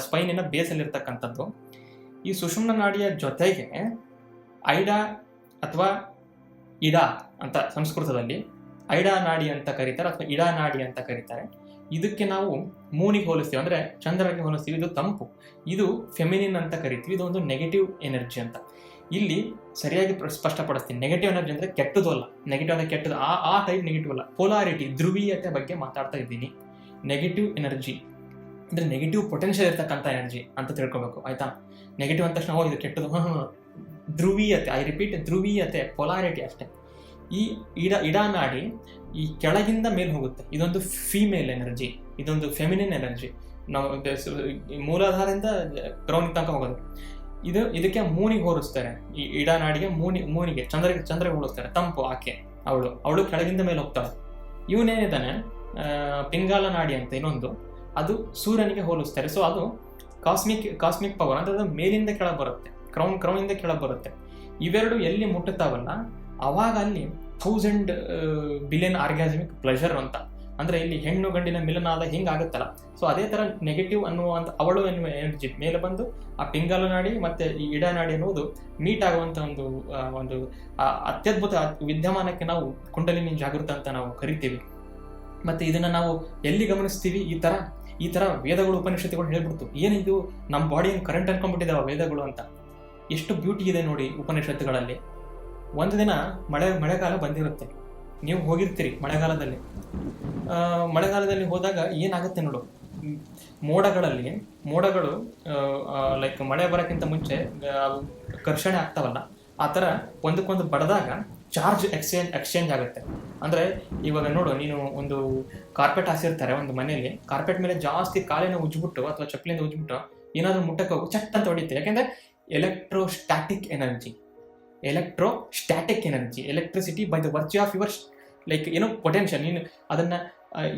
ಸ್ಪೈನಿನ ಬೇಸಲ್ಲಿರ್ತಕ್ಕಂಥದ್ದು. ಈ ಸುಷುಮ್ನ ನಾಡಿಯ ಜೊತೆಗೆ ಐಡಾ ಅಥವಾ ಇಡಾ ಅಂತ ಸಂಸ್ಕೃತದಲ್ಲಿ ಐಡಾ ನಾಡಿ ಅಂತ ಕರೀತಾರೆ, ಅಥವಾ ಇಡಾ ನಾಡಿ ಅಂತ ಕರೀತಾರೆ. ಇದಕ್ಕೆ ನಾವು ಮೂನಿಗೆ ಹೋಲಿಸ್ತೀವಿ, ಅಂದ್ರೆ ಚಂದ್ರನಿಗೆ ಹೋಲಿಸ್ತೀವಿ. ಇದು ತಂಪು, ಇದು ಫೆಮಿನಿನ್ ಅಂತ ಕರಿತೀವಿ. ಇದು ಒಂದು ನೆಗೆಟಿವ್ ಎನರ್ಜಿ ಅಂತ. ಇಲ್ಲಿ ಸರಿಯಾಗಿ ಸ್ಪಷ್ಟಪಡಿಸ್ತೀನಿ. ನೆಗೆಟಿವ್ ಎನರ್ಜಿ ಅಂದ್ರೆ ಕೆಟ್ಟದು ಅಲ್ಲ, ನೆಗೆಟಿವ್ ಅಂದ್ರೆ ಕೆಟ್ಟದು, ಆ ಟೈಪ್ ನೆಗೆಟಿವ್ ಅಲ್ಲ. ಪೋಲಾರಿಟಿ, ಧ್ರುವೀಯತೆ ಬಗ್ಗೆ ಮಾತಾಡ್ತಾ ಇದ್ದೀನಿ. ನೆಗೆಟಿವ್ ಎನರ್ಜಿ ಅಂದ್ರೆ ನೆಗೆಟಿವ್ ಪೊಟೆನ್ಷಿಯಲ್ ಇರ್ತಕ್ಕಂಥ ಎನರ್ಜಿ ಅಂತ ತಿಳ್ಕೊಬೇಕು, ಆಯ್ತಾ? ನೆಗೆಟಿವ್ ಅಂತ ತಕ್ಷಣ ಇದು ಕೆಟ್ಟದು, ಧ್ರುವೀಯತೆ, ಐ ರಿಪೀಟ್, ಧ್ರುವೀಯತೆ, ಪೊಲಾರಿಟಿ ಅಷ್ಟೇ. ಈ ಇಡಾ ನಾಡಿ ಈ ಕೆಳಗಿಂದ ಮೇಲೆ ಹೋಗುತ್ತೆ. ಇದೊಂದು ಫೀಮೇಲ್ ಎನರ್ಜಿ, ಇದೊಂದು ಫೆಮಿನಿನ್ ಎನರ್ಜಿ. ನಾವು ಮೂಲಾಧಾರದಿಂದ ಗ್ರೌಂಡ್ ತನಕ ಹೋಗೋದು. ಇದಕ್ಕೆ ಮೂನಿಗೆ ಹೋಲಿಸ್ತಾರೆ. ಈ ಇಡಾ ನಾಡಿಗೆ ಮೂನಿಗೆ ಚಂದ್ರಗೆ ಹೋಲಿಸ್ತಾರೆ. ತಂಪು ಆಕೆ, ಅವಳು ಕೆಳಗಿಂದ ಮೇಲೆ ಹೋಗ್ತಾಳೆ. ಇವನೇನಿದ್ದಾನೆ ಪಿಂಗಾಲ ನಾಡಿ ಅಂತ ಇನ್ನೊಂದು, ಅದು ಸೂರ್ಯನಿಗೆ ಹೋಲಿಸ್ತಾರೆ. ಸೊ ಅದು ಕಾಸ್ಮಿಕ್ ಪವರ್ ಅಂದ್ರೆ ಅದು ಮೇಲಿಂದ ಕೆಳಗೆ ಬರುತ್ತೆ, ಕ್ರೌನ್ ಇಂದ ಕೆಳಗೆ ಬರುತ್ತೆ. ಇವೆರಡು ಎಲ್ಲಿ ಮುಟ್ಟುತ್ತಾವಲ್ಲ, ಅವಾಗ ಅಲ್ಲಿ 1000 ಬಿಲಿಯನ್ ಆರ್ಗ್ಯಾಸ್ಮಿಕ್ ಪ್ಲೆಷರ್ ಅಂತ. ಅಂದ್ರೆ ಇಲ್ಲಿ ಹೆಣ್ಣು ಗಂಡಿನ ಮಿಲನ ಆದಾಗ ಹಿಂಗಾಗುತ್ತಲ್ಲ, ಸೊ ಅದೇ ತರ ನೆಗೆಟಿವ್ ಅವಳು ಎನ್ನುವ ಎನರ್ಜಿ ಮೇಲೆ ಬಂದು ಆ ಪಿಂಗಾಲ ನಾಡಿ ಮತ್ತೆ ಈ ಇಡಾ ನಾಡಿ ಅನ್ನುವುದು ಮೀಟ್ ಆಗುವಂತ ಒಂದು ಅತ್ಯದ್ಭುತ ವಿದ್ಯಮಾನಕ್ಕೆ ನಾವು ಕುಂಡಲಿನಿ ಜಾಗೃತ ಅಂತ ನಾವು ಕರಿತೀವಿ. ಮತ್ತೆ ಇದನ್ನ ನಾವು ಎಲ್ಲಿ ಗಮನಿಸ್ತೀವಿ, ಈ ತರ ವೇದಗಳು, ಉಪನಿಷತ್ತುಗಳು ಹೇಳ್ಬಿಡ್ತು. ಏನಿದು ನಮ್ಮ ಬಾಡಿಯನ್ನು ಕರೆಂಟ್ ಅನ್ಕೊಂಡ್ಬಿಟ್ಟಿದಾವ ವೇದಗಳು ಅಂತ. ಎಷ್ಟು ಬ್ಯೂಟಿ ಇದೆ ನೋಡಿ ಉಪನಿಷತ್ತುಗಳಲ್ಲಿ. ಒಂದು ದಿನ ಮಳೆಗಾಲ ಬಂದಿರುತ್ತೆ, ನೀವು ಹೋಗಿರ್ತೀರಿ ಮಳೆಗಾಲದಲ್ಲಿ ಹೋದಾಗ ಏನಾಗುತ್ತೆ ನೋಡು, ಮೋಡಗಳು ಲೈಕ್ ಮಳೆ ಬರೋಕ್ಕಿಂತ ಮುಂಚೆ ಘರ್ಷಣೆ ಆಗ್ತಾವಲ್ಲ, ಆ ಥರ ಒಂದಕ್ಕೊಂದು ಬಡದಾಗ ಚಾರ್ಜ್ ಎಕ್ಸ್ಚೇಂಜ್ ಆಗುತ್ತೆ. ಅಂದರೆ ಇವಾಗ ನೋಡು, ನೀನು ಒಂದು ಕಾರ್ಪೆಟ್ ಹಾಸಿರ್ತಾರೆ ಒಂದು ಮನೆಯಲ್ಲಿ, ಕಾರ್ಪೆಟ್ ಮೇಲೆ ಜಾಸ್ತಿ ಕಾಲಿನ ಉಜ್ಬಿಟ್ಟು ಅಥವಾ ಚಪ್ಪಲಿಂದ ಉಜ್ಬಿಟ್ಟು ಏನಾದರೂ ಮುಟ್ಟಕ್ಕೆ ಹೋಗು, ಚಟ್ ಅಂತ ಹೊಡಿತೆ. ಯಾಕೆಂದರೆ electrostatic energy, electricity by the virtue of your like ಏನೋ ಪೊಟೆನ್ಷಿಯಲ್. ನೀನು ಅದನ್ನು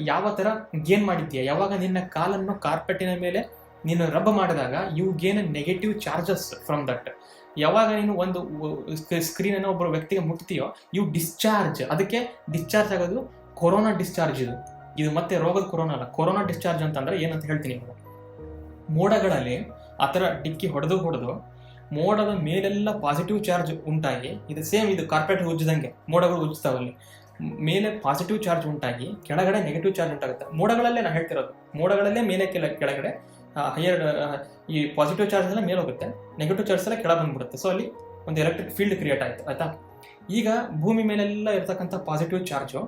ಯಾವ ಥರ ಗೇನ್ ಮಾಡಿದ್ದೀಯ, ಯಾವಾಗ ನಿನ್ನ ಕಾಲನ್ನು ಕಾರ್ಪೆಟಿನ ಮೇಲೆ ನೀನು ರಬ್ ಮಾಡಿದಾಗ you gain negative charges from that. ಯಾವಾಗ ನೀನು ಒಂದು ಸ್ಕ್ರೀನನ್ನು ಒಬ್ಬರು ವ್ಯಕ್ತಿಗೆ ಮುಟ್ತೀಯೋ ಯು ಡಿಸ್ಚಾರ್ಜ್. ಅದಕ್ಕೆ ಡಿಸ್ಚಾರ್ಜ್ ಆಗೋದು ಕೊರೋನಾ ಡಿಸ್ಚಾರ್ಜ್. ಇದು ಮತ್ತೆ ರೋಗದ ಕೊರೋನಾ ಅಲ್ಲ, ಕೊರೋನಾ ಡಿಸ್ಚಾರ್ಜ್ ಅಂತಂದ್ರೆ ಏನಂತ ಹೇಳ್ತೀನಿ. ಮೋಡಗಳಲ್ಲಿ ಆ ಥರ ಡಿಕ್ಕಿ ಹೊಡೆದು ಮೋಡದ ಮೇಲೆಲ್ಲ ಪಾಸಿಟಿವ್ ಚಾರ್ಜ್ ಉಂಟಾಗಿ, ಇದು ಸೇಮ್ ಇದು ಕಾರ್ಪೆಟ್ ಉಜ್ಜಿದಂಗೆ ಮೋಡಗಳು ಉಜ್ಜಿಸ್ತಾವಲ್ಲಿ, ಮೇಲೆ ಪಾಸಿಟಿವ್ ಚಾರ್ಜ್ ಉಂಟಾಗಿ ಕೆಳಗಡೆ ನೆಗೆಟಿವ್ ಚಾರ್ಜ್ ಉಂಟಾಗುತ್ತೆ. ಮೋಡಗಳಲ್ಲೇ ನಾನು ಹೇಳ್ತಿರೋದು, ಮೋಡಗಳಲ್ಲೇ ಮೇಲೆ ಕೆಳಗಡೆ ಹೈಯರ್ ಈ ಪಾಸಿಟಿವ್ ಚಾರ್ಜ್ ಎಲ್ಲ ಮೇಲೆ ಹೋಗುತ್ತೆ, ನೆಗೆಟಿವ್ ಚಾರ್ಜ್ ಎಲ್ಲ ಕೆಳಗೆ ಬಂದ್ಬಿಡುತ್ತೆ. ಸೊ ಅಲ್ಲಿ ಒಂದು ಎಲೆಕ್ಟ್ರಿಕ್ ಫೀಲ್ಡ್ ಕ್ರಿಯೇಟ್ ಆಯಿತು, ಆಯ್ತಾ? ಈಗ ಭೂಮಿ ಮೇಲೆಲ್ಲ ಇರ್ತಕ್ಕಂಥ ಪಾಸಿಟಿವ್ ಚಾರ್ಜು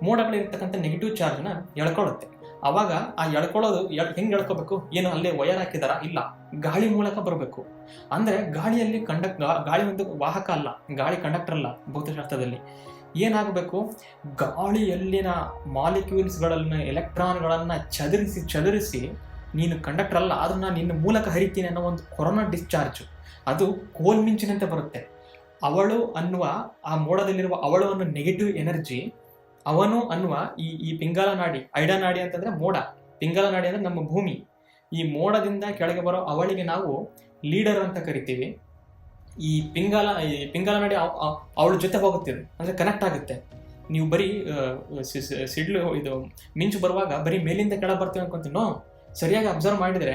ಮೋಡಗಳಿರ್ತಕ್ಕಂಥ ನೆಗೆಟಿವ್ ಚಾರ್ಜ್ನ ಎಳ್ಕೊಳ್ಳುತ್ತೆ. ಅವಾಗ ಆ ಎಳ್ಕೊಳ್ಳೋದು ಹೆಂಗೆ ಎಳ್ಕೋಬೇಕು? ಏನು ಅಲ್ಲೇ ವಯರ್ ಹಾಕಿದಾರ? ಇಲ್ಲ, ಗಾಳಿ ಮೂಲಕ ಬರಬೇಕು. ಅಂದರೆ ಗಾಳಿಯಲ್ಲಿ ಗಾಳಿ ಒಂದು ವಾಹಕ ಅಲ್ಲ, ಗಾಳಿ ಕಂಡಕ್ಟರ್ ಅಲ್ಲ. ಭೌತಶಾಸ್ತ್ರದಲ್ಲಿ ಏನಾಗಬೇಕು, ಗಾಳಿಯಲ್ಲಿನ ಮಾಲಿಕ್ಯೂಲ್ಸ್ಗಳನ್ನ, ಎಲೆಕ್ಟ್ರಾನ್ಗಳನ್ನು ಚದುರಿಸಿ ನೀನು ಕಂಡಕ್ಟರ್ ಅಲ್ಲ, ಆದ್ರೂ ನಾನು ನಿನ್ನ ಮೂಲಕ ಹರಿತೀನಿ ಅನ್ನೋ ಒಂದು ಕೊರೋನಾ ಡಿಸ್ಚಾರ್ಜ್, ಅದು ಕೋಲ್ಮಿಂಚಿನಂತೆ ಬರುತ್ತೆ. ಅವಳು ಅನ್ನುವ ಆ ಮೋಡದಲ್ಲಿರುವ ಅವಳು ಅನ್ನೋ ನೆಗೆಟಿವ್ ಎನರ್ಜಿ, ಅವನು ಅನ್ನುವ ಈ ಪಿಂಗಾಲ ನಾಡಿ, ಐಡಾ ನಾಡಿ ಅಂತಂದ್ರೆ ಮೋಡ, ಪಿಂಗಾಲ ನಾಡಿ ಅಂದ್ರೆ ನಮ್ಮ ಭೂಮಿ. ಈ ಮೋಡದಿಂದ ಕೆಳಗೆ ಬರೋ ಅವಳಿಗೆ ನಾವು ಲೀಡರ್ ಅಂತ ಕರಿತೀವಿ. ಈ ಪಿಂಗಾಲ ನಾಡಿ ಅವಳ ಜೊತೆ ಹೋಗುತ್ತಿದೆ, ಅಂದ್ರೆ ಕನೆಕ್ಟ್ ಆಗುತ್ತೆ. ನೀವು ಬರೀ ಸಿಡ್ಲು ಇದು ಮಿಂಚು ಬರುವಾಗ ಬರೀ ಮೇಲಿಂದ ಕೆಳ ಬರ್ತೀವಿ ಅನ್ಕೊಂತೀನಿ. ನೋ, ಸರಿಯಾಗಿ ಅಬ್ಸರ್ವ್ ಮಾಡಿದರೆ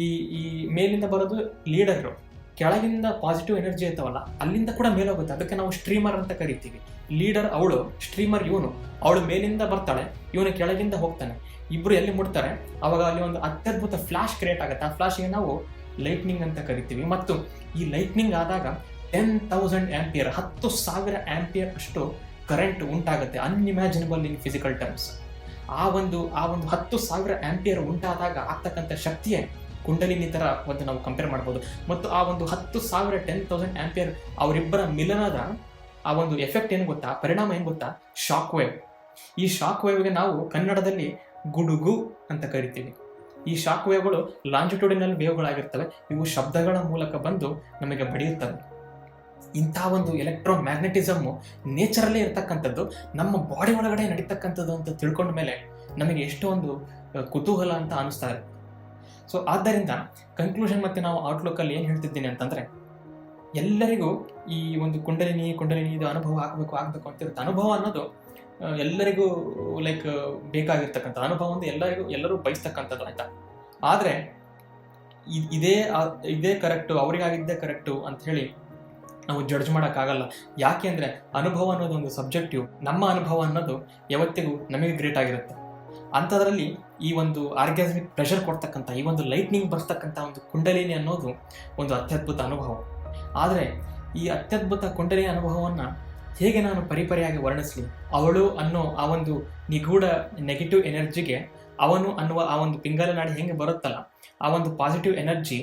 ಈ ಈ ಮೇಲಿಂದ ಬರೋದು ಲೀಡರು, ಕೆಳಗಿಂದ ಪಾಸಿಟಿವ್ ಎನರ್ಜಿ ಇರ್ತಾವಲ್ಲ ಅಲ್ಲಿಂದ ಕೂಡ ಮೇಲೆ ಹೋಗುತ್ತೆ. ಅದಕ್ಕೆ ನಾವು ಸ್ಟ್ರೀಮರ್ ಅಂತ ಕರಿತೀವಿ. ಲೀಡರ್ ಅವಳು, ಸ್ಟ್ರೀಮರ್ ಇವನು. ಅವಳು ಮೇಲಿಂದ ಬರ್ತಾಳೆ, ಇವನು ಕೆಳಗಿಂದ ಹೋಗ್ತಾನೆ. ಇಬ್ರು ಎಲ್ಲಿ ಮುಟ್ತಾರೆ ಅವಾಗ ಅಲ್ಲಿ ಒಂದು ಅತ್ಯದ್ಭುತ ಫ್ಲಾಶ್ ಕ್ರಿಯೇಟ್ ಆಗುತ್ತೆ. ಆ ಫ್ಲಾಶ್ಗೆ ನಾವು ಲೈಟ್ನಿಂಗ್ ಅಂತ ಕರಿತೀವಿ. ಮತ್ತು ಈ ಲೈಟ್ನಿಂಗ್ ಆದಾಗ 10,000 ಆಂಪಿಯರ್ 10,000 ಆಂಪಿಯರ್ ಅಷ್ಟು ಕರೆಂಟ್ ಉಂಟಾಗುತ್ತೆ. Unimaginable in physical terms. ಆ ಒಂದು 10,000 ಆಂಪಿಯರ್ ಉಂಟಾದಾಗ ಆಗ್ತಕ್ಕಂಥ ಶಕ್ತಿಯೇ ಕುಂಡಲಿನಿ ಥರ ಒಂದು ನಾವು ಕಂಪೇರ್ ಮಾಡ್ಬೋದು. ಮತ್ತು ಆ ಒಂದು 10,000 10,000 ಆಂಪಿಯರ್ ಅವರಿಬ್ಬರ ಮಿಲನದ ಆ ಒಂದು ಎಫೆಕ್ಟ್ ಏನು ಗೊತ್ತಾ, ಪರಿಣಾಮ ಏನು ಗೊತ್ತಾ, ಶಾಕ್ ವೇವ್. ಈ ಶಾಕ್ ವೇವ್ಗೆ ನಾವು ಕನ್ನಡದಲ್ಲಿ ಗುಡುಗು ಅಂತ ಕರಿತೀವಿ. ಈ ಶಾಕ್ ವೇವ್ಗಳು ಲಾಂಜಿಟ್ಯೂಡಿನಲ್ ವೇವ್ಗಳಾಗಿರ್ತವೆ. ಇವು ಶಬ್ದಗಳ ಮೂಲಕ ಬಂದು ನಮಗೆ ಬಡಿಯುತ್ತವೆ. ಇಂಥ ಒಂದು ಎಲೆಕ್ಟ್ರೋ ಮ್ಯಾಗ್ನೆಟಿಸಮ್ಮು ನೇಚರಲ್ಲೇ ಇರ್ತಕ್ಕಂಥದ್ದು, ನಮ್ಮ ಬಾಡಿ ಒಳಗಡೆ ನಡೀತಕ್ಕಂಥದ್ದು ಅಂತ ತಿಳ್ಕೊಂಡ ಮೇಲೆ ನಮಗೆ ಎಷ್ಟೋ ಒಂದು ಕುತೂಹಲ ಅಂತ ಅನಿಸ್ತಾ ಇದೆ. ಸೊ ಆದ್ದರಿಂದ ಕನ್ಕ್ಲೂಷನ್ ಮತ್ತು ನಾವು ಔಟ್ಲುಕ್ಕಲ್ಲಿ ಏನು ಹೇಳ್ತಿದ್ದೀನಿ ಅಂತಂದರೆ, ಎಲ್ಲರಿಗೂ ಈ ಒಂದು ಕುಂಡಲಿನಿ ಇದು ಅನುಭವ ಆಗಬೇಕು ಅಂತಿರುತ್ತೆ. ಅನುಭವ ಅನ್ನೋದು ಎಲ್ಲರಿಗೂ ಬೇಕಾಗಿರ್ತಕ್ಕಂಥ ಅನುಭವ ಒಂದು ಎಲ್ಲರೂ ಬಯಸ್ತಕ್ಕಂಥದ್ದು ಆಯ್ತಾ. ಆದರೆ ಇದೇ ಕರೆಕ್ಟು, ಅವರಿಗಾಗಿದ್ದೇ ಕರೆಕ್ಟು ಅಂತ ಹೇಳಿ ನಾವು ಜಡ್ಜ್ ಮಾಡೋಕ್ಕಾಗಲ್ಲ. ಯಾಕೆ ಅಂದರೆ ಅನುಭವ ಅನ್ನೋದು ಒಂದು ಸಬ್ಜೆಕ್ಟಿವ್. ನಮ್ಮ ಅನುಭವ ಅನ್ನೋದು ಯಾವತ್ತಿಗೂ ನಮಗೆ ಗ್ರೇಟ್ ಆಗಿರುತ್ತೆ. ಅಂಥದ್ರಲ್ಲಿ ಈ ಒಂದು ಆರ್ಗ್ಯಾಸ್ಮಿಕ್ ಪ್ರೆಷರ್ ಕೊಡ್ತಕ್ಕಂಥ, ಈ ಒಂದು ಲೈಟ್ನಿಂಗ್ ಬರ್ತಕ್ಕಂಥ ಒಂದು ಕುಂಡಲಿನಿ ಅನ್ನೋದು ಒಂದು ಅತ್ಯದ್ಭುತ ಅನುಭವ. ಆದರೆ ಈ ಅತ್ಯದ್ಭುತ ಕುಂಡಲಿನಿ ಅನುಭವವನ್ನು ಹೇಗೆ ನಾನು ಪರಿಪರಿಯಾಗಿ ವರ್ಣಿಸಲಿ? ಅವಳು ಅನ್ನೋ ಆ ಒಂದು ನಿಗೂಢ ನೆಗೆಟಿವ್ ಎನರ್ಜಿಗೆ ಅವನು ಅನ್ನುವ ಆ ಒಂದು ಪಿಂಗಲ ನಾಡಿ ಹೆಂಗೆ ಬರುತ್ತಲ್ಲ, ಆ ಒಂದು ಪಾಸಿಟಿವ್ ಎನರ್ಜಿ,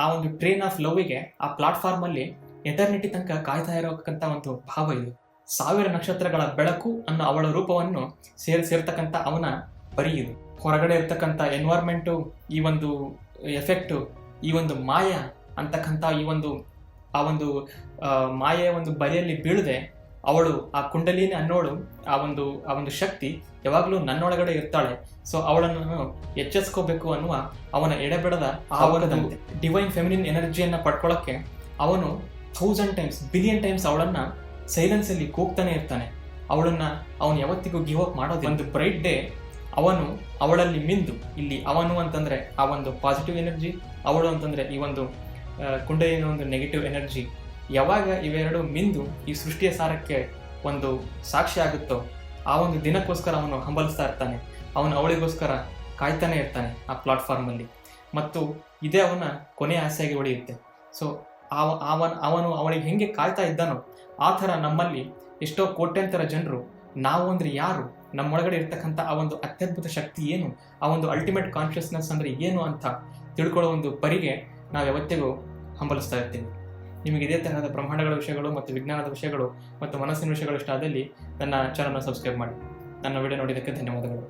ಆ ಒಂದು ಟ್ರೈನ್ ಆಫ್ ಲವ್ಗೆ ಆ ಪ್ಲಾಟ್ಫಾರ್ಮಲ್ಲಿ ಎಟರ್ನಿಟಿ ತನಕ ಕಾಯ್ತಾ ಇರೋಕ್ಕಂಥ ಒಂದು ಭಾವ ಇದು. 1000 ನಕ್ಷತ್ರಗಳ ಬೆಳಕು ಅನ್ನೋ ಅವಳ ರೂಪವನ್ನು ಸೇರ್ತಕ್ಕಂಥ ಅವನ ಪರಿ ಇದು. ಹೊರಗಡೆ ಇರ್ತಕ್ಕಂಥ ಎನ್ವೈರ್ಮೆಂಟು, ಈ ಒಂದು ಎಫೆಕ್ಟು, ಈ ಒಂದು ಮಾಯ ಅಂತಕ್ಕಂಥ ಆ ಒಂದು ಮಾಯೆಯ ಒಂದು ಬಲೆಯಲ್ಲಿ ಬೀಳದೆ ಅವಳು, ಆ ಕುಂಡಲಿನಿ ಅನ್ನೋಳು, ಆ ಒಂದು ಶಕ್ತಿ ಯಾವಾಗಲೂ ನನ್ನೊಳಗಡೆ ಇರ್ತಾಳೆ. ಸೊ ಅವಳನ್ನು ಎಚ್ಚರಿಸ್ಕೋಬೇಕು ಅನ್ನುವ ಅವನ ಎಡೆಬಿಡದ ಆವರಣದಂತೆ ಡಿವೈನ್ ಫೆಮಿನಿನ್ ಎನರ್ಜಿಯನ್ನು ಪಡ್ಕೊಳ್ಳೋಕ್ಕೆ ಅವನು 1000 ಟೈಮ್ಸ್ ಬಿಲಿಯನ್ ಟೈಮ್ಸ್ ಅವಳನ್ನು ಸೈಲೆನ್ಸಲ್ಲಿ ಕೂಗ್ತಾನೆ ಇರ್ತಾನೆ. ಅವನು ಯಾವತ್ತಿಗೂ ಗಿವ್ ಅಪ್ ಮಾಡೋದು. ಒಂದು ಬ್ರೈಟ್ ಡೇ ಅವನು ಅವಳಲ್ಲಿ ಮಿಂದು, ಇಲ್ಲಿ ಅವನು ಅಂತಂದರೆ ಆ ಒಂದು ಪಾಸಿಟಿವ್ ಎನರ್ಜಿ, ಅವಳು ಅಂತಂದರೆ ಈ ಒಂದು ಕುಂಡಲಿನ ಒಂದು ನೆಗೆಟಿವ್ ಎನರ್ಜಿ, ಯಾವಾಗ ಇವೆರಡು ಮಿಂದು ಈ ಸೃಷ್ಟಿಯ ಸಾರಕ್ಕೆ ಒಂದು ಸಾಕ್ಷಿ ಆಗುತ್ತೋ ಆ ಒಂದು ದಿನಕ್ಕೋಸ್ಕರ ಅವನು ಹಂಬಲಿಸ್ತಾ ಇರ್ತಾನೆ. ಅವನು ಅವಳಿಗೋಸ್ಕರ ಕಾಯ್ತಾನೆ ಇರ್ತಾನೆ ಆ ಪ್ಲಾಟ್ಫಾರ್ಮಲ್ಲಿ. ಮತ್ತು ಇದೇ ಅವನ ಕೊನೆಯ ಆಸೆಯಾಗಿ ಉಳಿಯುತ್ತೆ. ಸೊ ಅವನು ಅವಳಿಗೆ ಹೆಂಗೆ ಕಾಯ್ತಾ ಇದ್ದಾನೋ ಆ ಥರ ನಮ್ಮಲ್ಲಿ ಎಷ್ಟೋ ಕೋಟ್ಯಾಂತರ ಜನರು ನಾವು ಅಂದರೆ ಯಾರು, ನಮ್ಮೊಳಗಡೆ ಇರ್ತಕ್ಕಂಥ ಆ ಒಂದು ಅತ್ಯದ್ಭುತ ಶಕ್ತಿ ಏನು, ಆ ಒಂದು ಅಲ್ಟಿಮೇಟ್ ಕಾನ್ಷಿಯಸ್ನೆಸ್ ಅಂದರೆ ಏನು ಅಂತ ತಿಳ್ಕೊಳ್ಳೋ ಒಂದು ಪರಿಗೆ ನಾವು ಯಾವತ್ತಿಗೂ ಹಂಬಲಿಸ್ತಾ ಇರ್ತೀವಿ. ನಿಮಗೆ ಇದೇ ತರಹದ ಬ್ರಹ್ಮಾಂಡಗಳ ವಿಷಯಗಳು ಮತ್ತು ವಿಜ್ಞಾನದ ವಿಷಯಗಳು ಮತ್ತು ಮನಸ್ಸಿನ ವಿಷಯಗಳು ಇಷ್ಟ ಆದಲ್ಲಿ ನನ್ನ ಚಾನಲ್ನ ಸಬ್ಸ್ಕ್ರೈಬ್ ಮಾಡಿ. ನನ್ನ ವಿಡಿಯೋ ನೋಡಿದ್ದಕ್ಕೆ ಧನ್ಯವಾದಗಳು.